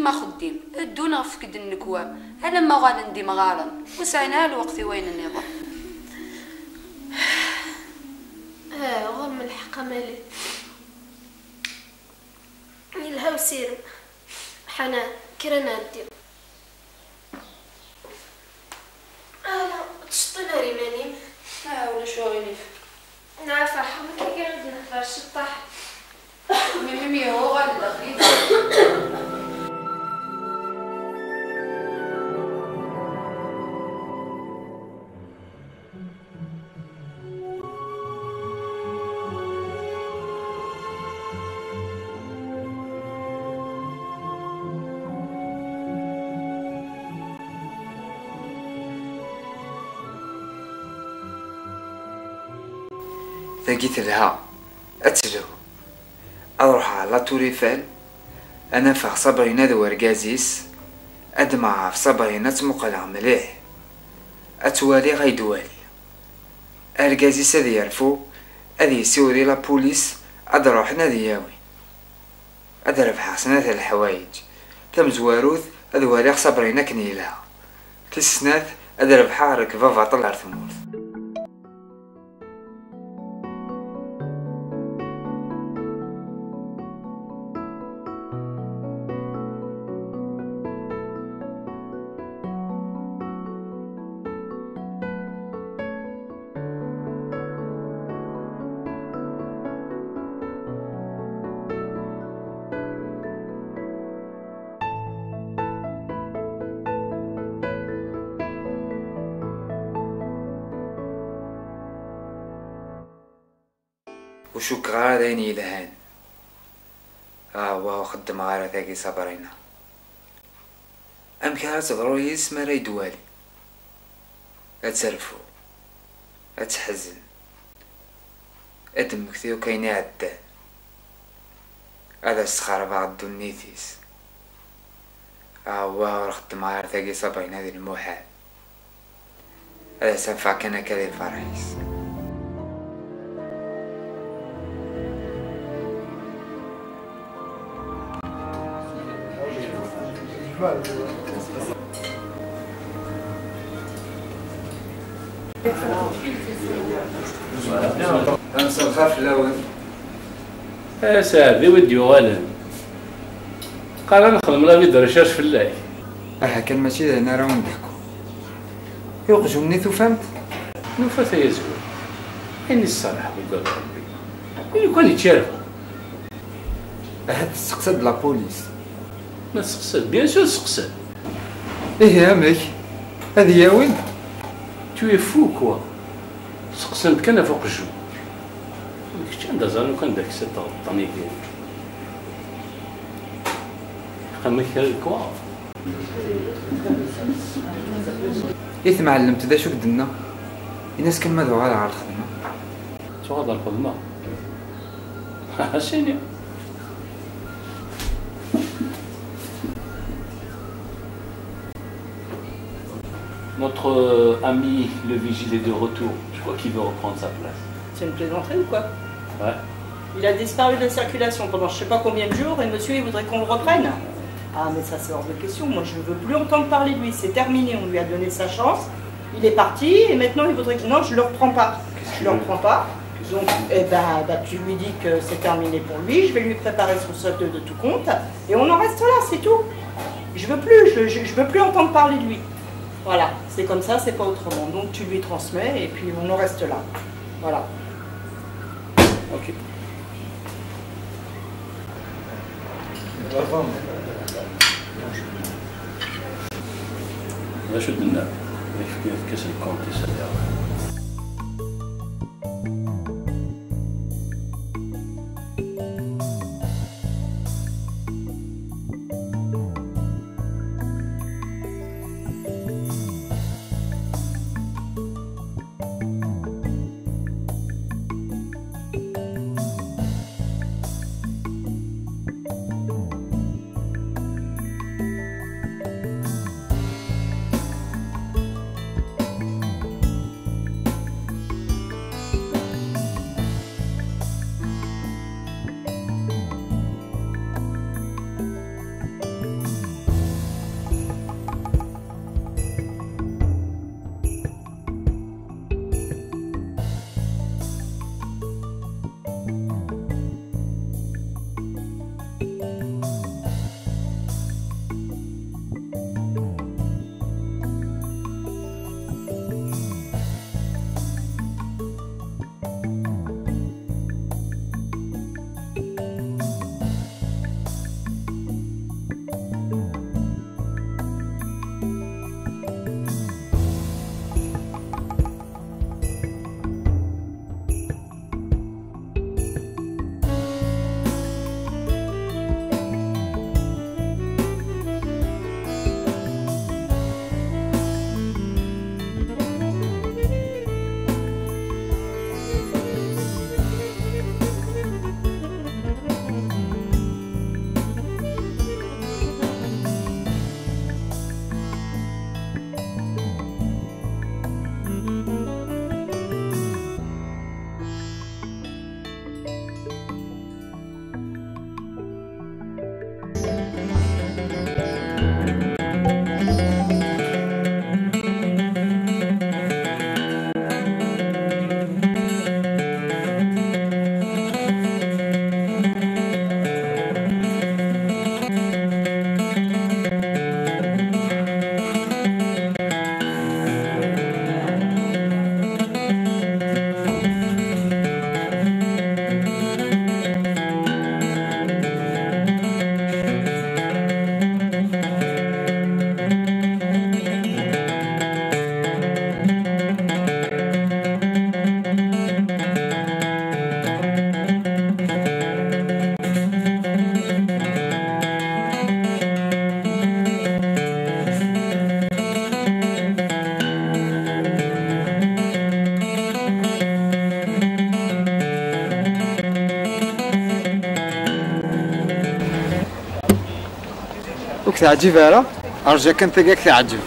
ما خديم الدونا فكد النكوة انا ما غاندي مغارن وسعنا الوقت وين النظام غم الحق مالي الهاو سير حنان كرنادي لا تشطينا ريماني ولا شو غيليف نعرف حمك كي غادي نهضر الشطاح ميمي هو غادي ثقيت لها أتلو أروح على توريفال أنا فخ صبرينا ذو ورقازيس أدمع في صبرينا تمقلع مليح أتوالي غيدوالي أرقازيس هذي يعرفو هذي يسوري لا بوليس أدروح نادي ياوي هذا ربح سنات الحوايج تم زواروث هذا وريق صبرينا كنيلها تسنات هذا ربح ركبة طلع ثمورث. وشو غادين يلهان واو خدم غارة تاكي صبرينا ام كان تضرو يسمى راي دوالي اتسرفو اتحزن ادم كثيو كايني عدان هذا السخار بعض دونيتيس واو خدم غارة تاكي صبرينا هذه المحال هذا سنفع كان كذا الفرحيس. أمس الخاف الأول ساعدي ودي وغالا قال نخدم لا بيد رشاش في الله كان ماشي هنا راه نضحكو يوقجو مني فهمت نوفا يا زوين إني الصراحة وقال ربي إني كان يتشاركو تسقسد لا بوليس ما تسقسد بيان سور تسقسد يا مك هذه يا وين تو يفو كوا سقسنت كان فوق الجو كنت عندها زانو كان داك السيد غطاني كاين خمك كوا إيه معلمت دا شو قدنا الناس كان ماذا غادا على الخدمة شو غادا الخدمة هاشيني Notre ami le vigile est de retour. Je crois qu'il veut reprendre sa place. C'est une plaisanterie ou quoi? Ouais. Il a disparu de la circulation pendant je sais pas combien de jours et monsieur il voudrait qu'on le reprenne. Ah mais ça c'est hors de question, moi je ne veux plus entendre parler de lui, c'est terminé, on lui a donné sa chance, il est parti et maintenant il voudrait que... Non, je le reprends pas. Je le reprends pas. Donc tu lui dis que c'est terminé pour lui, je vais lui préparer son solde de tout compte et on en reste là, c'est tout. Je veux plus, je veux plus entendre parler de lui. Voilà, c'est comme ça, c'est pas autrement. Donc tu lui transmets et puis on en reste là. Voilà. Ok. On va acheter de neuf. Qu'est-ce que le compte ça تعجب هذا ارجاك انت كاع تعجب.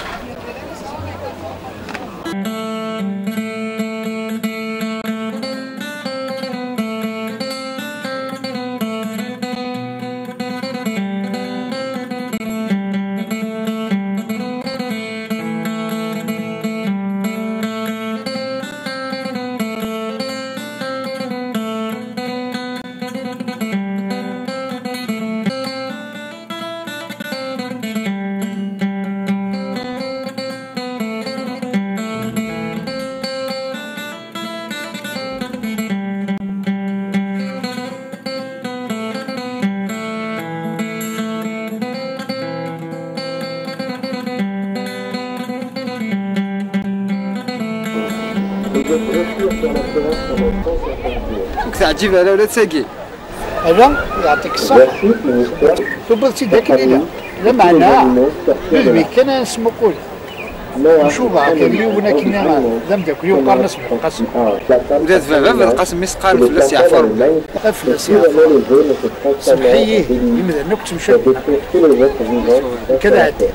تعجب على ولا تساقي؟ هذا يعطيك الصحة. ثبت ذاك الليلة لا معناها للبي كان نسمو قولي نشوف هكا اليوم كنا لم ذاك اليوم قال نسمو القسم ولاد بابا القسم مسقال فلاس يعفر فلاس يعفر سمحيه يمدى نكت مشد كذا عدي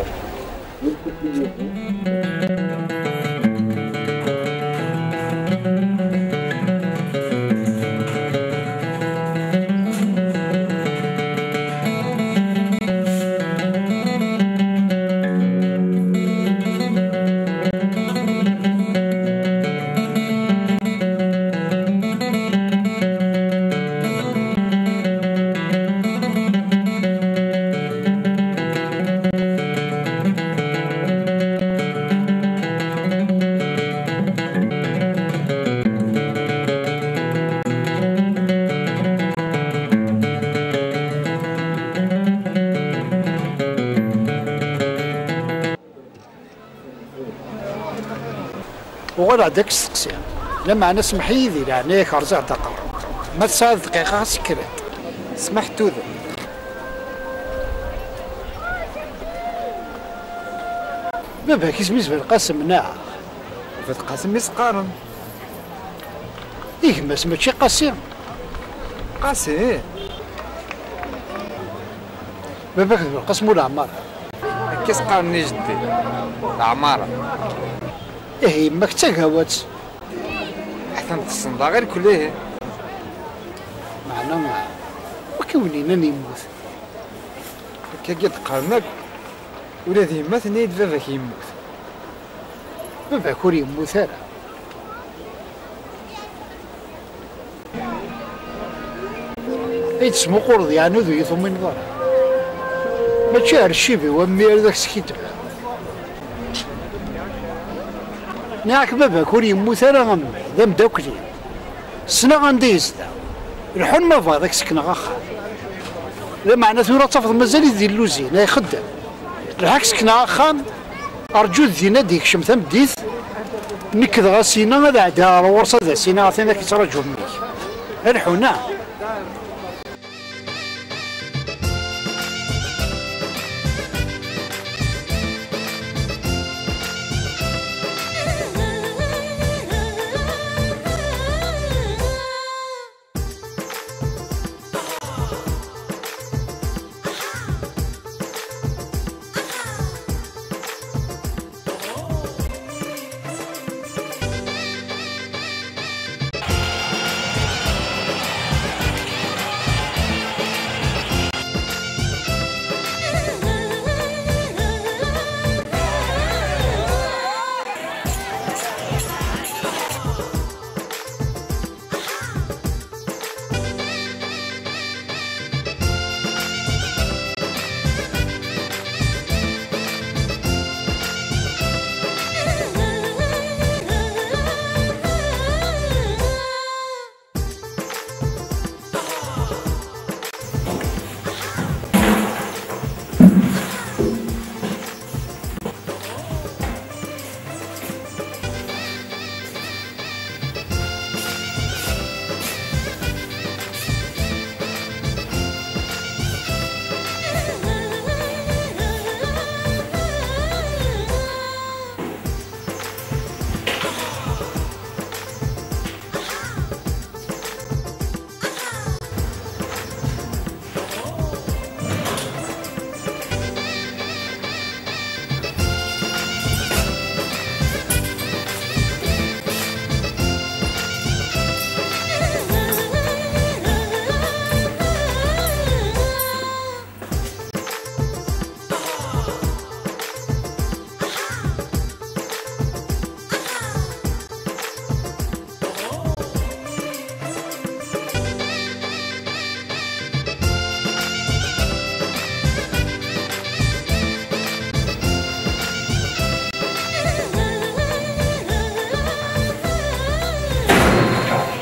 وغير هذاك السقسي لما انا سمحي ذي يعني خرج دقيقه ما تساعد دقيقه سكرت سمحتو ذا بابا كيسميز في القاسم ناع في القاسم مسقارن إيه ماشي قاسي قاسي بابا في القاسم ولا عمار كيس قارني جدي العمارة إيه ما كتاكاوات حتى الصندوق غير كليه معنا ما وكونينا نموت هكا قد قارنك ولا ذي ما ثنيد بابا كيموت بابا كوري يموت هذا اي تسمو قرض يعني ذو يثم من ضرر ماشي هالشيبي ومير ذاك سكيتر ناك بابا كوري يموت هذا غمي ذا مداوكلي السنة غنديز ذا الحون ما فا ذاك سكنة غاخر لا معنى ثورة تفض مازال يدير لوزين لا يخدم العكس كنا خان ارجو ذينا ديك شمثا مديث نكذ غاسينا هذا عدا ورصه ذا سينا عطينا كيتراجعو منك الحونا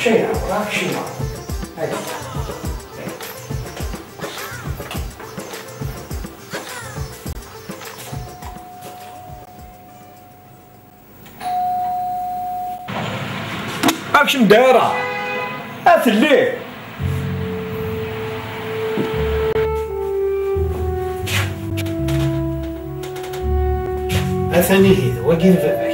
شيء راك شيء هذا راكش مدايره اثلي اثني هذا وقيل باباك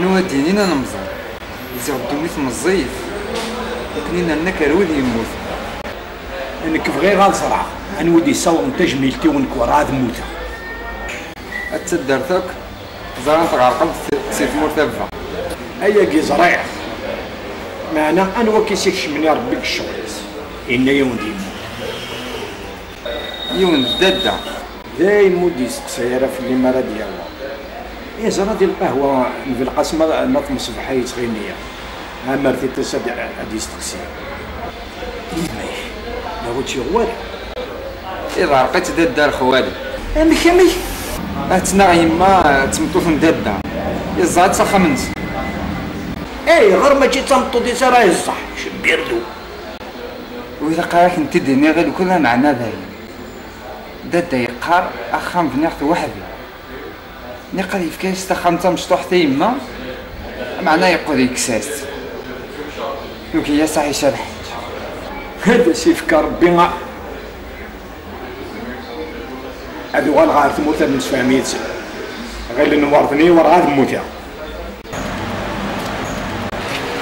أنا ودينين أنا مزار يزيغ الدوميت مزيف لكن أنا كرود يموت أنا كيف غير غنصرع أنا ودي صور تجميلتي ونكور هاد موتة أتصدرتك زران تغرقل سيف مرتفع أيا كي زريع معنا أنا وكيسيك شمني ربي الشغل إنا يوم ديما يوم دادا دايما ودي سيارة في اللي مرا ديالها إيه زرا ديال القهوة في القسمة نظم صباحي تغنية ها مرتي تصدع هادي يستقسي إيماش لا غوتشي غوالي إذا رقيت دادا الخوالي أمي كمي أتنا يما تمطوط دادا يزعد سخمنت إيه غير ما جيت تمطوط دي راه يصح شبيردو وإذا قراك انت ديني غير كلها معنا باين دادا يقار أخام بنيخت وحدي نقدر يفكاس تخمتها مشطوح تيما معناه يقول يكساس يوكي يا صاحي شرحت هذا سيفك ربي هادو غنغار تموت من 700 سنة غير اللي نورثني وراه تموتها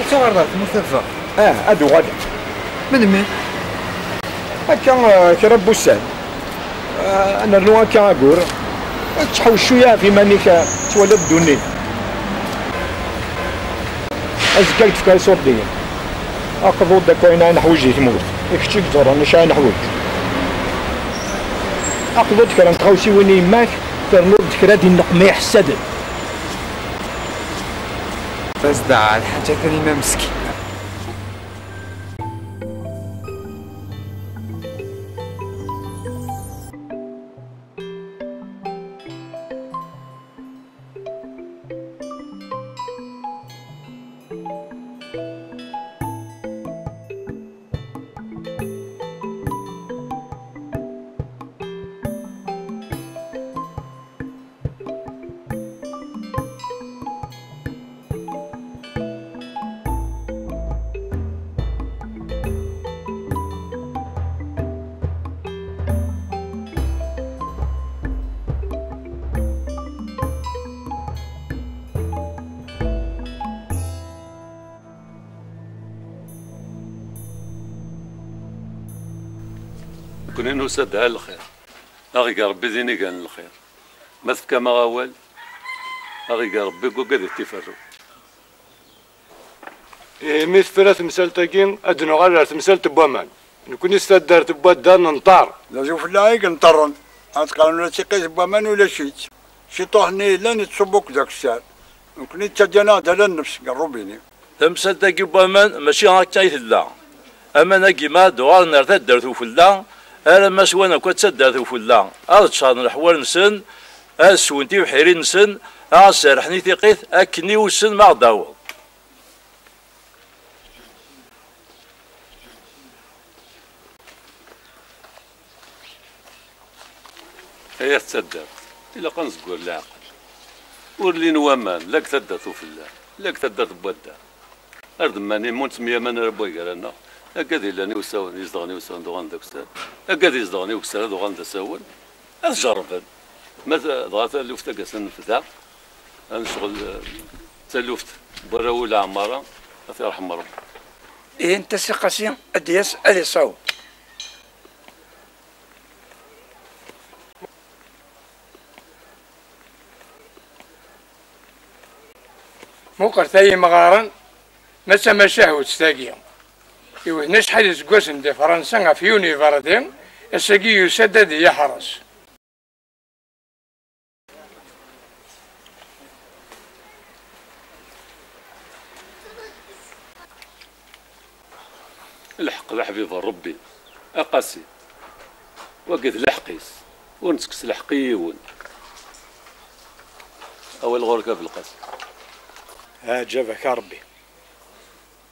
تصور تموت فا هادو غدا من مين؟ هكا كرا بوسان انا لو هكا اقول تحوش شويه في مانيك تولد دوني ازكلت في كايسور ديال اقضوا داك وين نحوجي تموت يكشي كزر انا شا نحوج اقضوا ديك نتخوسي وين يماك ترنود ديك ديال النقميح السدد بس دعا الحاجه كريمه مسكين كنا نسدها الخير أغي ربي زيني قال الخير ما تفكى ما غوال أغي ربي قو قد تفرو ميت فرا تمثالتاكين ادنو غير تمثال تبوامان نكون استدار تبوا دان نطار لا شوف لايك نطرن اتقال ولا تيقيس بوامان ولا شيت شي طوحني لا نتصبوك داك الساعه نكون تجانا على النفس قربيني تمثالتاكي بوامان ماشي هكا يتلا اما انا كيما دوار نرتا دارتو فلا انا ما سوانا كنت تدارتو فلا ارتشان الحوال نسن اسونتي وحيري نسن سرحني تيقيث اكني وسن ما غداوض هي تصدق إلا قنصقوا العقل ورلي نوامان لاك تدرتو في الله لاك تدرت بودا أرض ماني مونت ميا من ربوي قالنا أكاد إلا نيوساون يزدغني وساون دوغان داك السال أكاد يزدغني وكسر دوغان دا ساون أتجربن ماذا ضغط اللوفت قاسن نفذا نشغل تلوفت براول عمارة الله يرحم ربي إيه أنت سقاسي أديس ألي صوت موقر ثاي مغارن مسا مشاهو تستاقيا يوهناش حالي زقوسن دي فرنسا في يوني فاردين الساقي يسدد يحرس الحق لحبيب ربي أقاسي وقت لحقيس ونسكس لحقيون أول غوركا في القاسي ها جابك ربي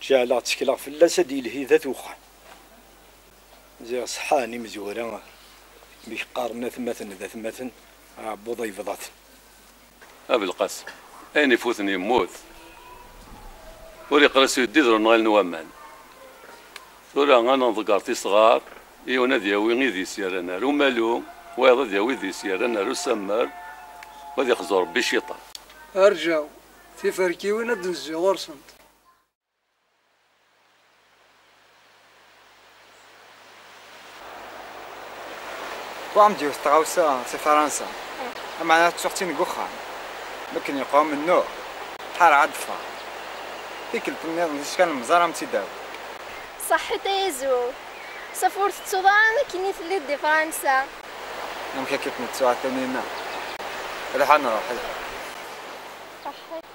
جعل تشكيلا في اللاسة ديال هيدا توخا زي صحاني مزورة بيش قارنا ثمثن ذا ثمثن عبو ضيفضات أبي القاسم أين يفوتني يموت وري قرسي يديدرو نغال نوامان ثورا غانا ضقارتي صغار إيونا دياوي غيدي سيارنا رو مالو ويضا دياوي دي سيارنا رو سمار وذي خزور بشيطان أرجعو في فركي وين ندنزي غرسنت وعمدي وستغاوسا في فرنسا معناتها تشوختين قخان لكن يقوم النوع حار عدفة ديك البنيض كان المزارة متداو صحيت يزو سافورت تسوضان كيني تلي دي فرنسا يمكن كيف نتسوى تانينا هذا حال نروح صحيت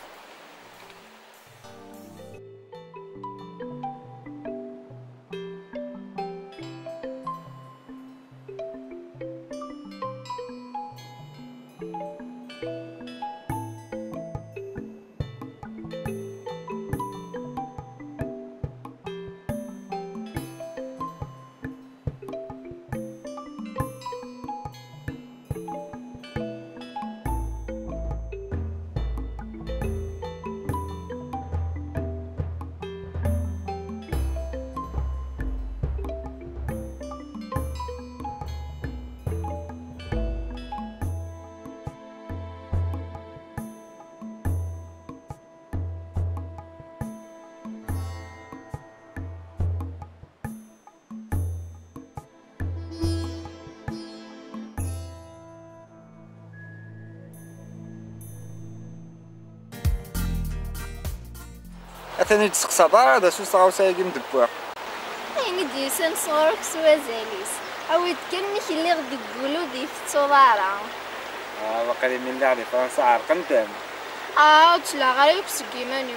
أثني تسقسا دار هذا سوس غاوسا يجي مدبوع يعني ديسان صورك سوا زاليس عاود كلمك اللي غادي تقولو دي فتوضارا باقي من اللي غادي فرنسا عرقن تام تلا غريب سكيماني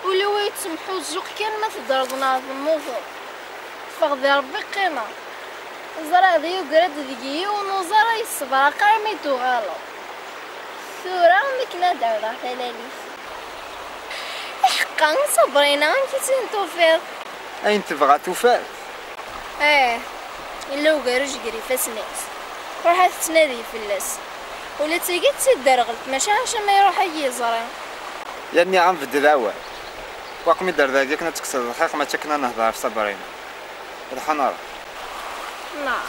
ولو يتسمحو الزوق كان ما تضربنا في الموضوع فغدي ربي قيمة زرا ديو قراد ديكي ونوزرا يصبر قرمي توغالو ثورا مكنا دارا ثلاليف حقا صبرينا كي توفير أين تبغى توفير إلا وقارج قري فاسناس روح تنادي في اللاس ولا تيجي تسدرغلت ماشي عشان ما يروح يزرع يعني عم في الدراوة واقم يدار ذاك كنا تكسر الحق ما تكنا نهضر في صبرين هذا حنار نعم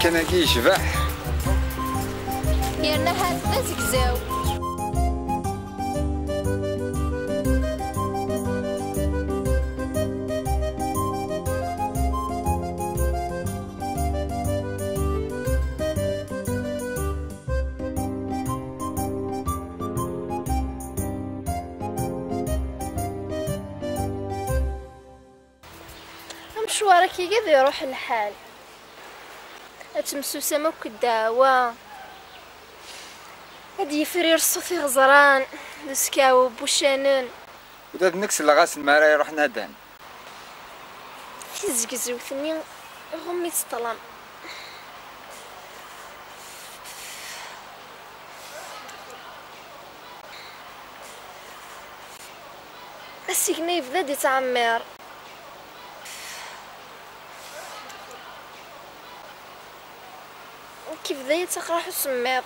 كان كي يشبح يرنا هاد زكزاو. مشوارك كذا يروح الحال. اتمسو سمك الدعوة هادي يفرير الصوفي غزران دسكاو بوشانن وداد نكس لغاس المارا يروح نادان في زكزو ثني غمي تطلم. السجن يبدا يتعمر. كيف ذا يتقرح السماط.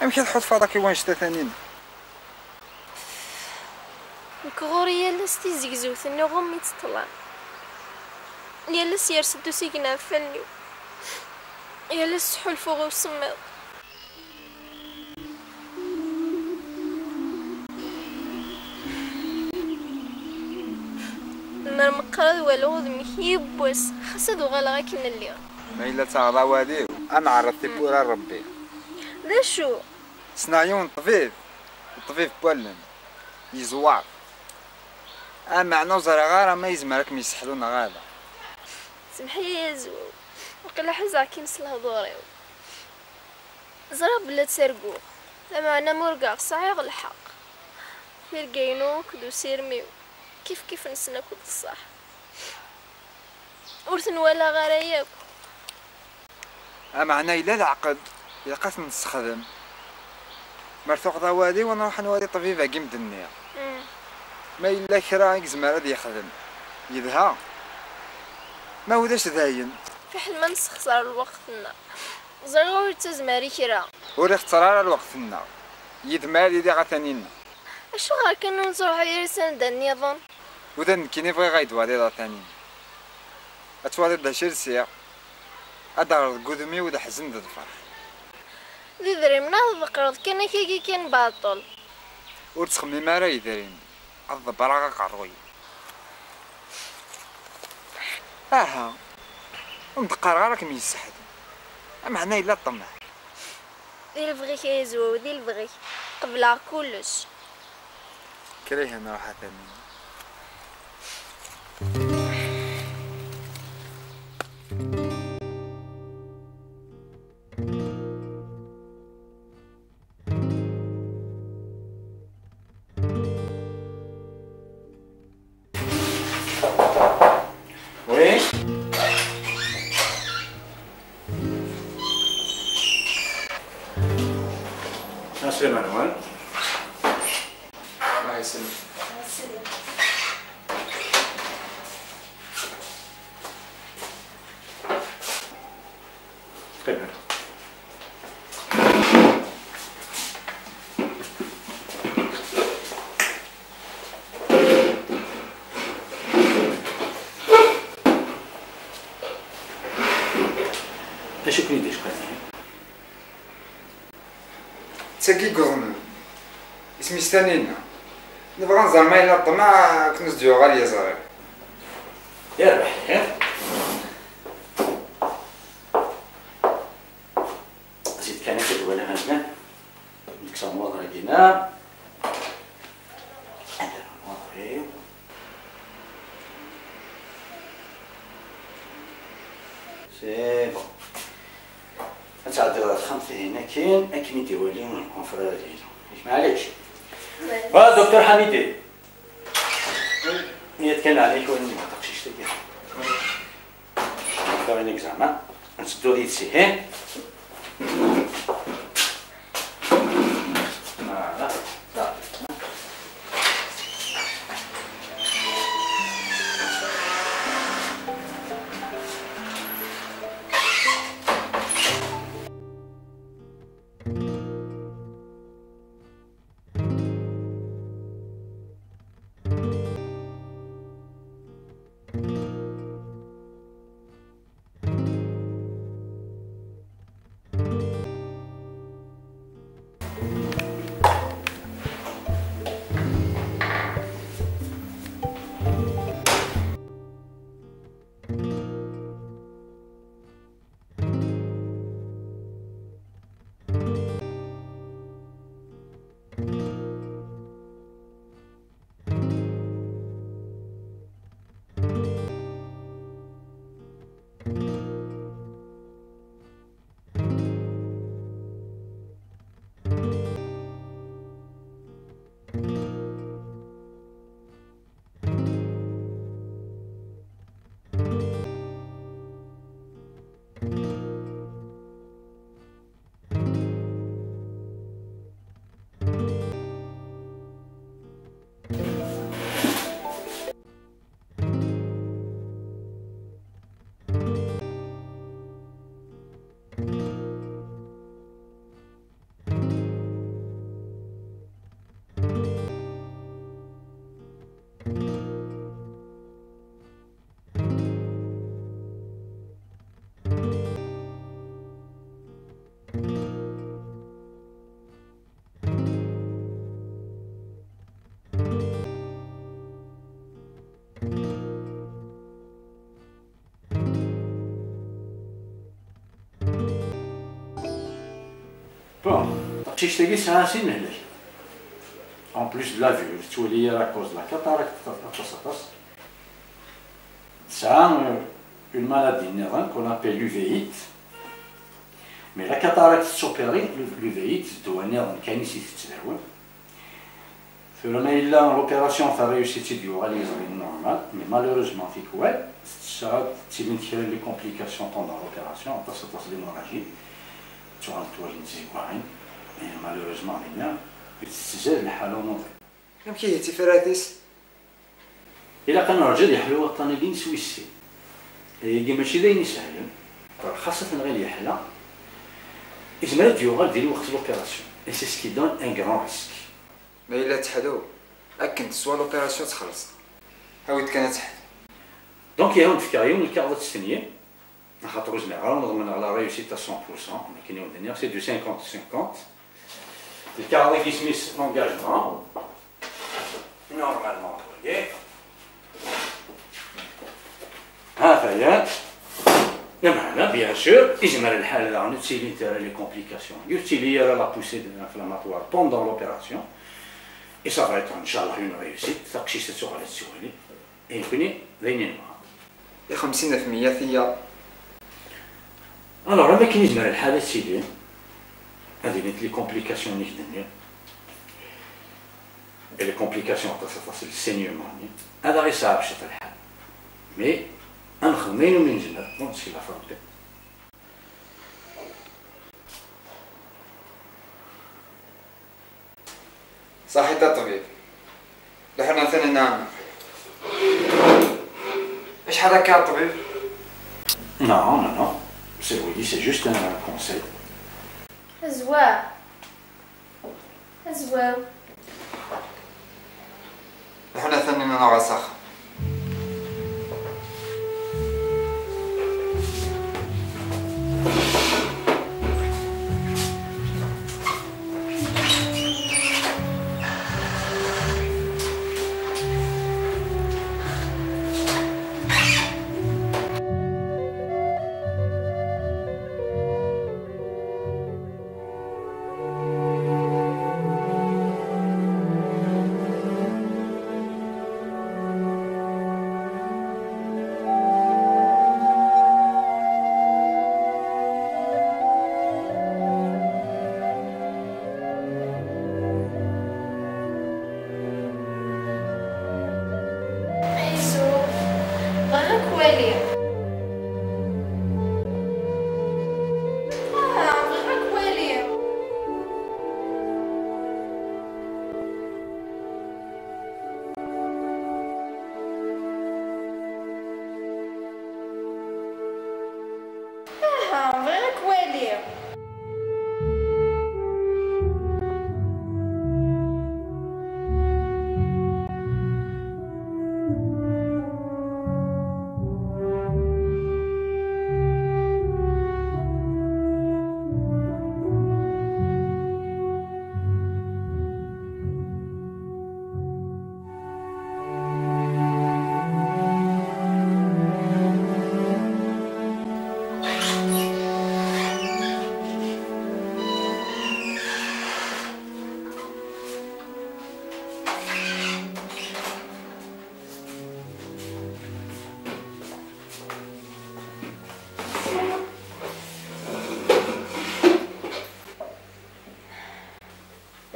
امشي تحط فاضك وين شتا ثانيين الكغورية لستي زيزو ثني غمي تطلع يالا سير سدو سيكنا فني يالا سحول فوق وسماط. نار مقرد والو ذمي يبوس خسدو غالا كنا اللي ما إلا تغضى واديو أنا عرضتي بورا ربي ذا شو صنايون طفيف بولن يزوار معنو زرغارة ما يزمرك ميسحلونا غادا. سمحي يا زو وقيلا حزا كي نسلها دوريو زرا بلا تسرقو لما انا مرقع صعيغ الحق يرقينو كدو سيرميو كيف نسنا كل الصح ورثن ولا غرياك. معناه إلا العقد إلا قاس نستخدم مرتوق ضوادي ونروح نوادي طبيبة قيمة النية ما إلا كرا يزمر هذا يخدم يدها ما وداش داين في حل ما نستخسر الوقتنا زرغو تزماري كرا وري اخترار الوقتنا يدمار يدي غتانينا اشو غير كانو نزروحو يرسان دا النظام ودا نكيني بغي غايد وادي دا ثاني اتوادي دا شرسيا ادار قدمي ودا حزن دا الفرح ذي دريمنا ذكرت كان كيكي كان باطل ورتخمي ما راي دارين الضبراغا قروي اها ندقر غير راكم يسحد معناه الا الطمع ذي البغي كيزو ذي البغي قبل كلش كريه انا راح ثاني. وي ناصر مروان الله يسلمك. طيب اش كني ديش قال تساكي قرن اسمي ستانينا نبغى نزار ما إلا الطمع كنوز ديو غالية زاري يربح زيد كان يكتب ولا هنا نكسر وضع دينا سي بون نتعدى الخمسة هنا كاين أكيد يديرولي الكونفرادير معليش دكتور حميدي يتكلم عليك وين ما تقشيش تلقى دكتور هناك زعما نسدو لي تسي ها بون تقشيش تاقي ساعة سي نهلك اون بلوس دو لا فيو تولي لا كوز لا كاتاراكت اطاس ساعة une maladie neuronale qu'on appelle l'uvéite. Mais la cataracte s'opérer, l'uvéite, doit neuron qui ici c'est là. Finalement, il a l'opération a réussi du réalisme normal, mais malheureusement, fait quoi? Ça a tiré les complications pendant l'opération, on passe à l'hémorragie, sur un toit une et malheureusement, il y a c'est le halon. كم كي تفراتيس؟ إلا كان رجل يحلو الطنجين سويسي. يجي ماشي داين يسهل خاصة غير يحلى يجمع ديوغال ديال وقت لوبيراسيون اي سي سكي دون ان غران ريسك ما إلا تحلو أكن تسوى لوبيراسيون تخلص هاويت كانت تحل دونك يا هون تفكر يوم الكارت الثانية خاطر جنرال نضمن على ريوسيت 100% ولكن يوم الدنيا سي دو 50-50 الكارت كي سميس لونجاجمون نورمالمون هذا معنا بيان سور يجمع الحالة là on utilise les complications utilise la poussée inflammatoire pendant l'opération et ça va être inchallah une réussite تقشيش تسوق على السوالي يمكن ذينين يا 50% ثيا alors لما كي يجمع الحالة سيدي هذه لي كومبليكاسيون نيك الدنيا et les complications c'est le saignement هذا غير صعب شتا الحال mais نخدمينو من جنة نمشي لافرنتي صحيت الطبيب لحنا ثاني نعم ايش حرك يا طبيب؟ Non, c'est oui, c'est juste un conseil. أزواج لحنا ثاني نوع سخ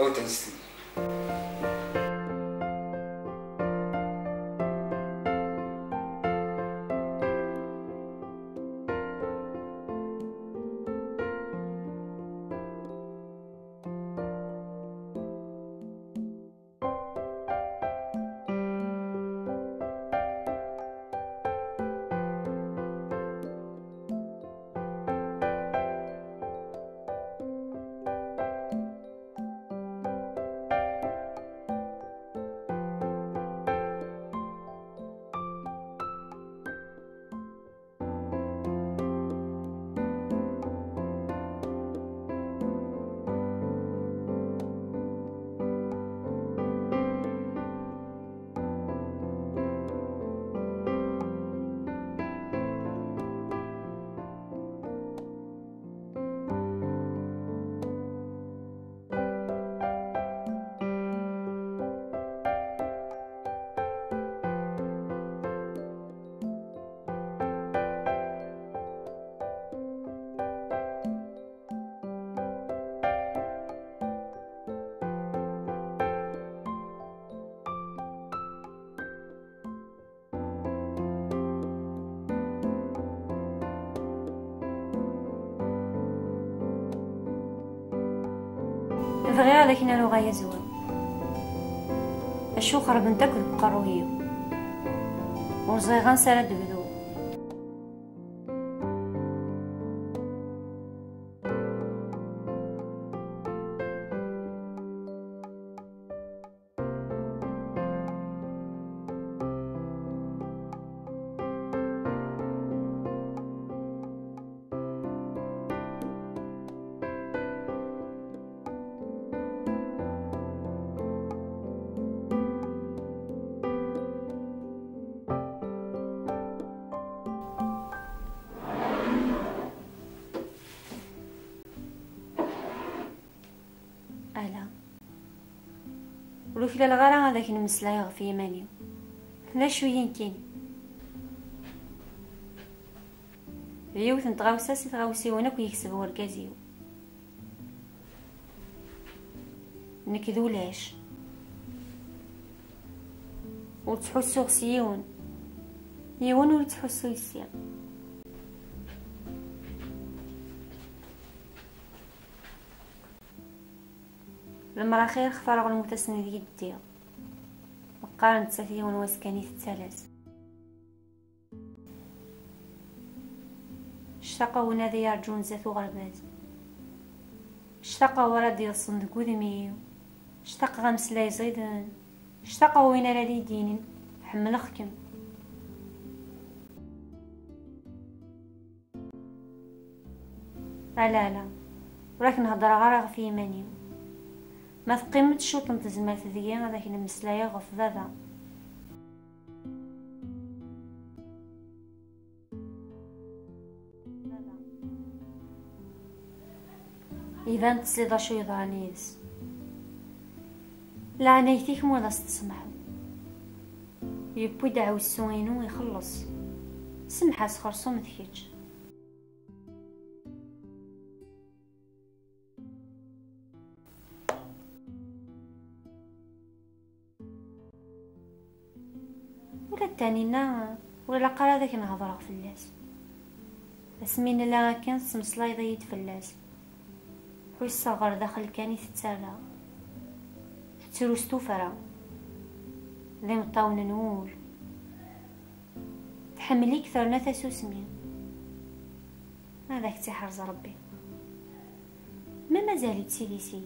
أو تنسي بغي هذاك نالو غاية زوين اشو خرب نتاك القرويو ورزي غنسالة دبدو ألا ولو في الغرا هذاك المسلايغ في يماني لا شوية كاين ريوث نتغاوسا سي تغاوسي وانا كي يكسب وركازيو نكذولاش وتحسو سيون يون ولا تحسو يسيا المرا خير خفرغ المتسند يدي مقارنة تسافيون واسكاني الثلاث اشتاقا ونادي يرجون زاتو غرباز اشتاقا ورا ديال الصندوق ودميو اشتاقا غمسلاي زيدان اشتاقا وين راه لي دينين حمل اخكم لا وراك نهضر غير في يماني ما تقيمتش شو تنتزمات ذي هذاك المسلايا غف ذا إذا تسيدا شو يضانيس لا عنايتيك مولا تسمعو يبو دعو السوينو يخلص سمحة سخرصو مثكيتش ولا التانينا ولا قرا داك نهضرق فلاس اسمين لا كان سمسلاي ضيد فلاس حوس صغر داخل كاني تتسالى تروستو فرا ذي مطاون نور تحملي كثر نفس وسمين هذاك تحرز ربي ما مازالت سيدي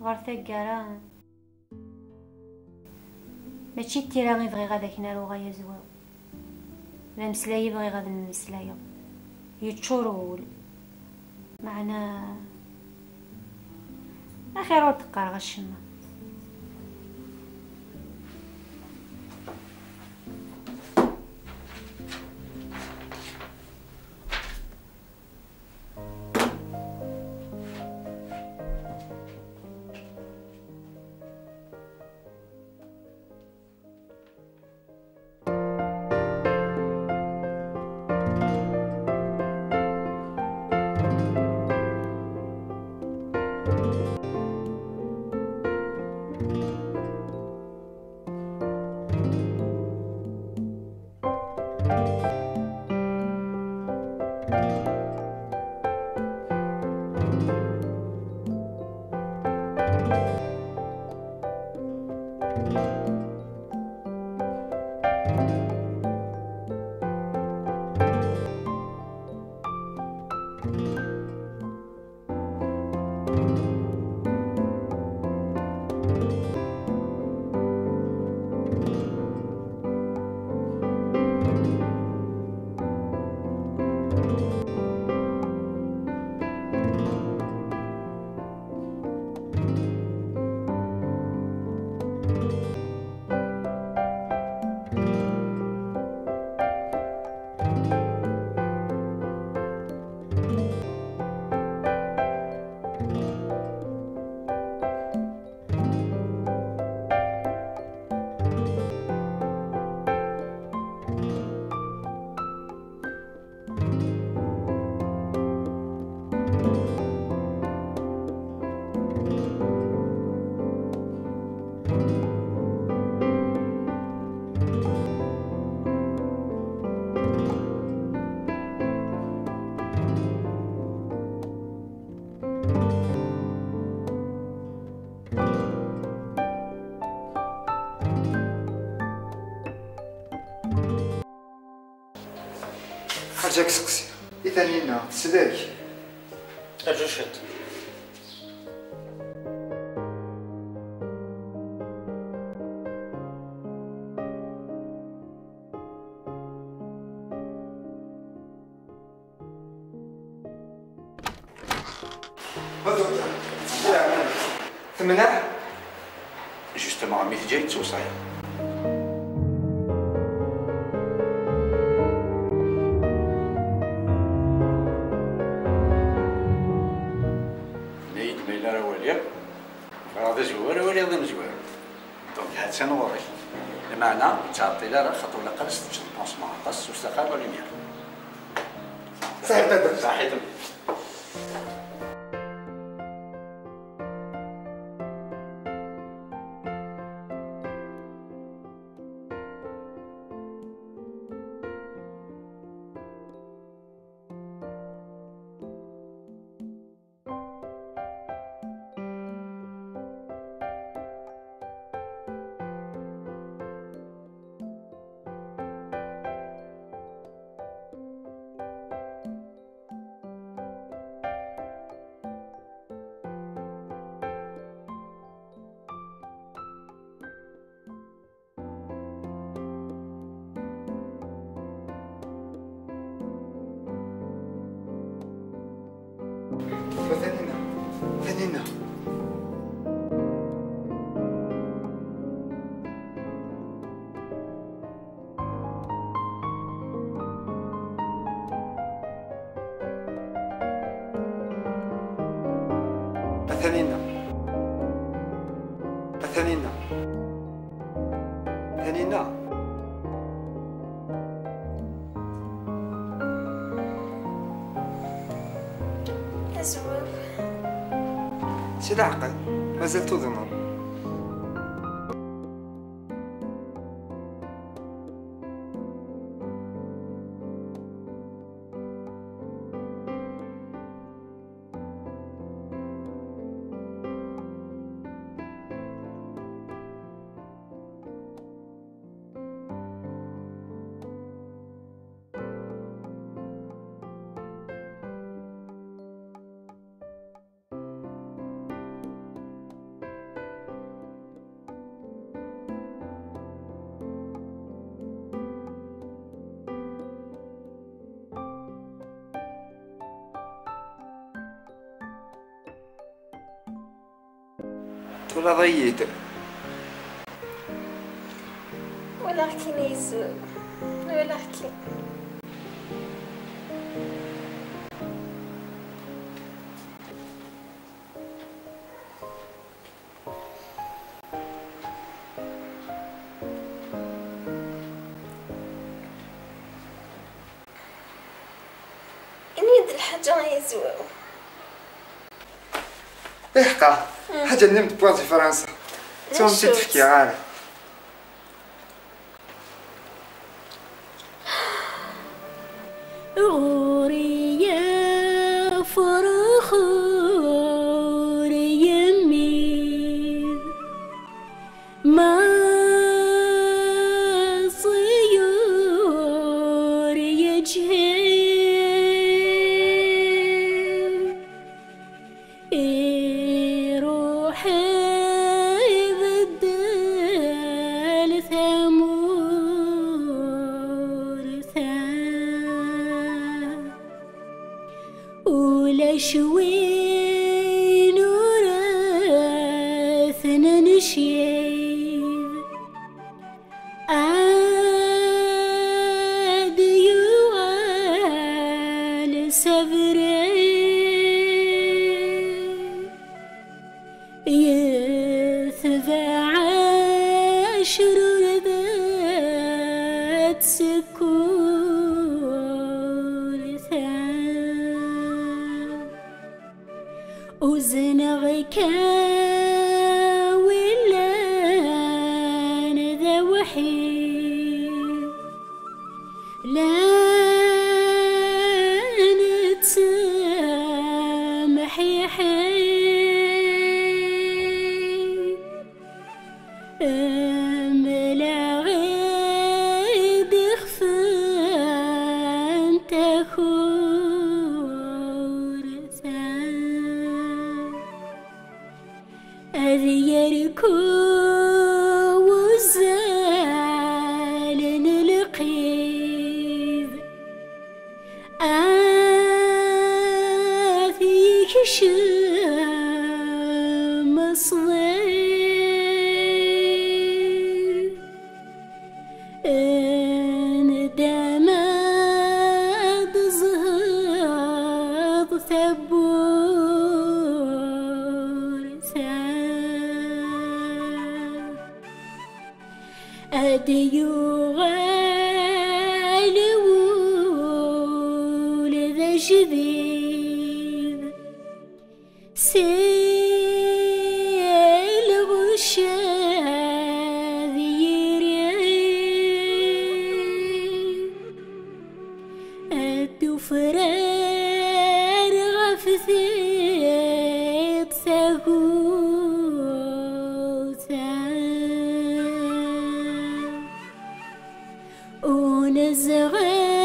غرثك قران ماشي التيرا غيبغي غاداك نارو غايا زواو لا مسلايا بغي غاد المسلايا يتشورول معنا اخيرا وتقار غشمه حاجة كسقسي إثانينا تسداك أرجو شد ثمنها جوستومون عمي تجي توصايا نيد ميلا راه واليا راه زوار ولا ضم زوار دونك هاد سنوري المعنى تعطي لا راه خطوه لا قرص تجبونسمون قص واستقر ولا مير صحيح صحيح ثانينا ثانينا أزواج شي العقل مازال تظن ولا ضييت ولكن يزوج ولكن إني الحاجة يزوج إحقا حاجة نمت بوازي فرنسا توم تتفكي عارف غوري يا فرخ غوري يمين ما صيور يجهل روحي بدل ثمور ولا شوين ورثنا نشيب عاد يوال سفري يثبع شرور ذات سكور وزنغ ولا أنا ذا وحيد لا نتسامح يا حي ملا غيد خفان يغال ولد جديد سيل غشاذ يريد الدفران غفثيت ثقوتا ونزغي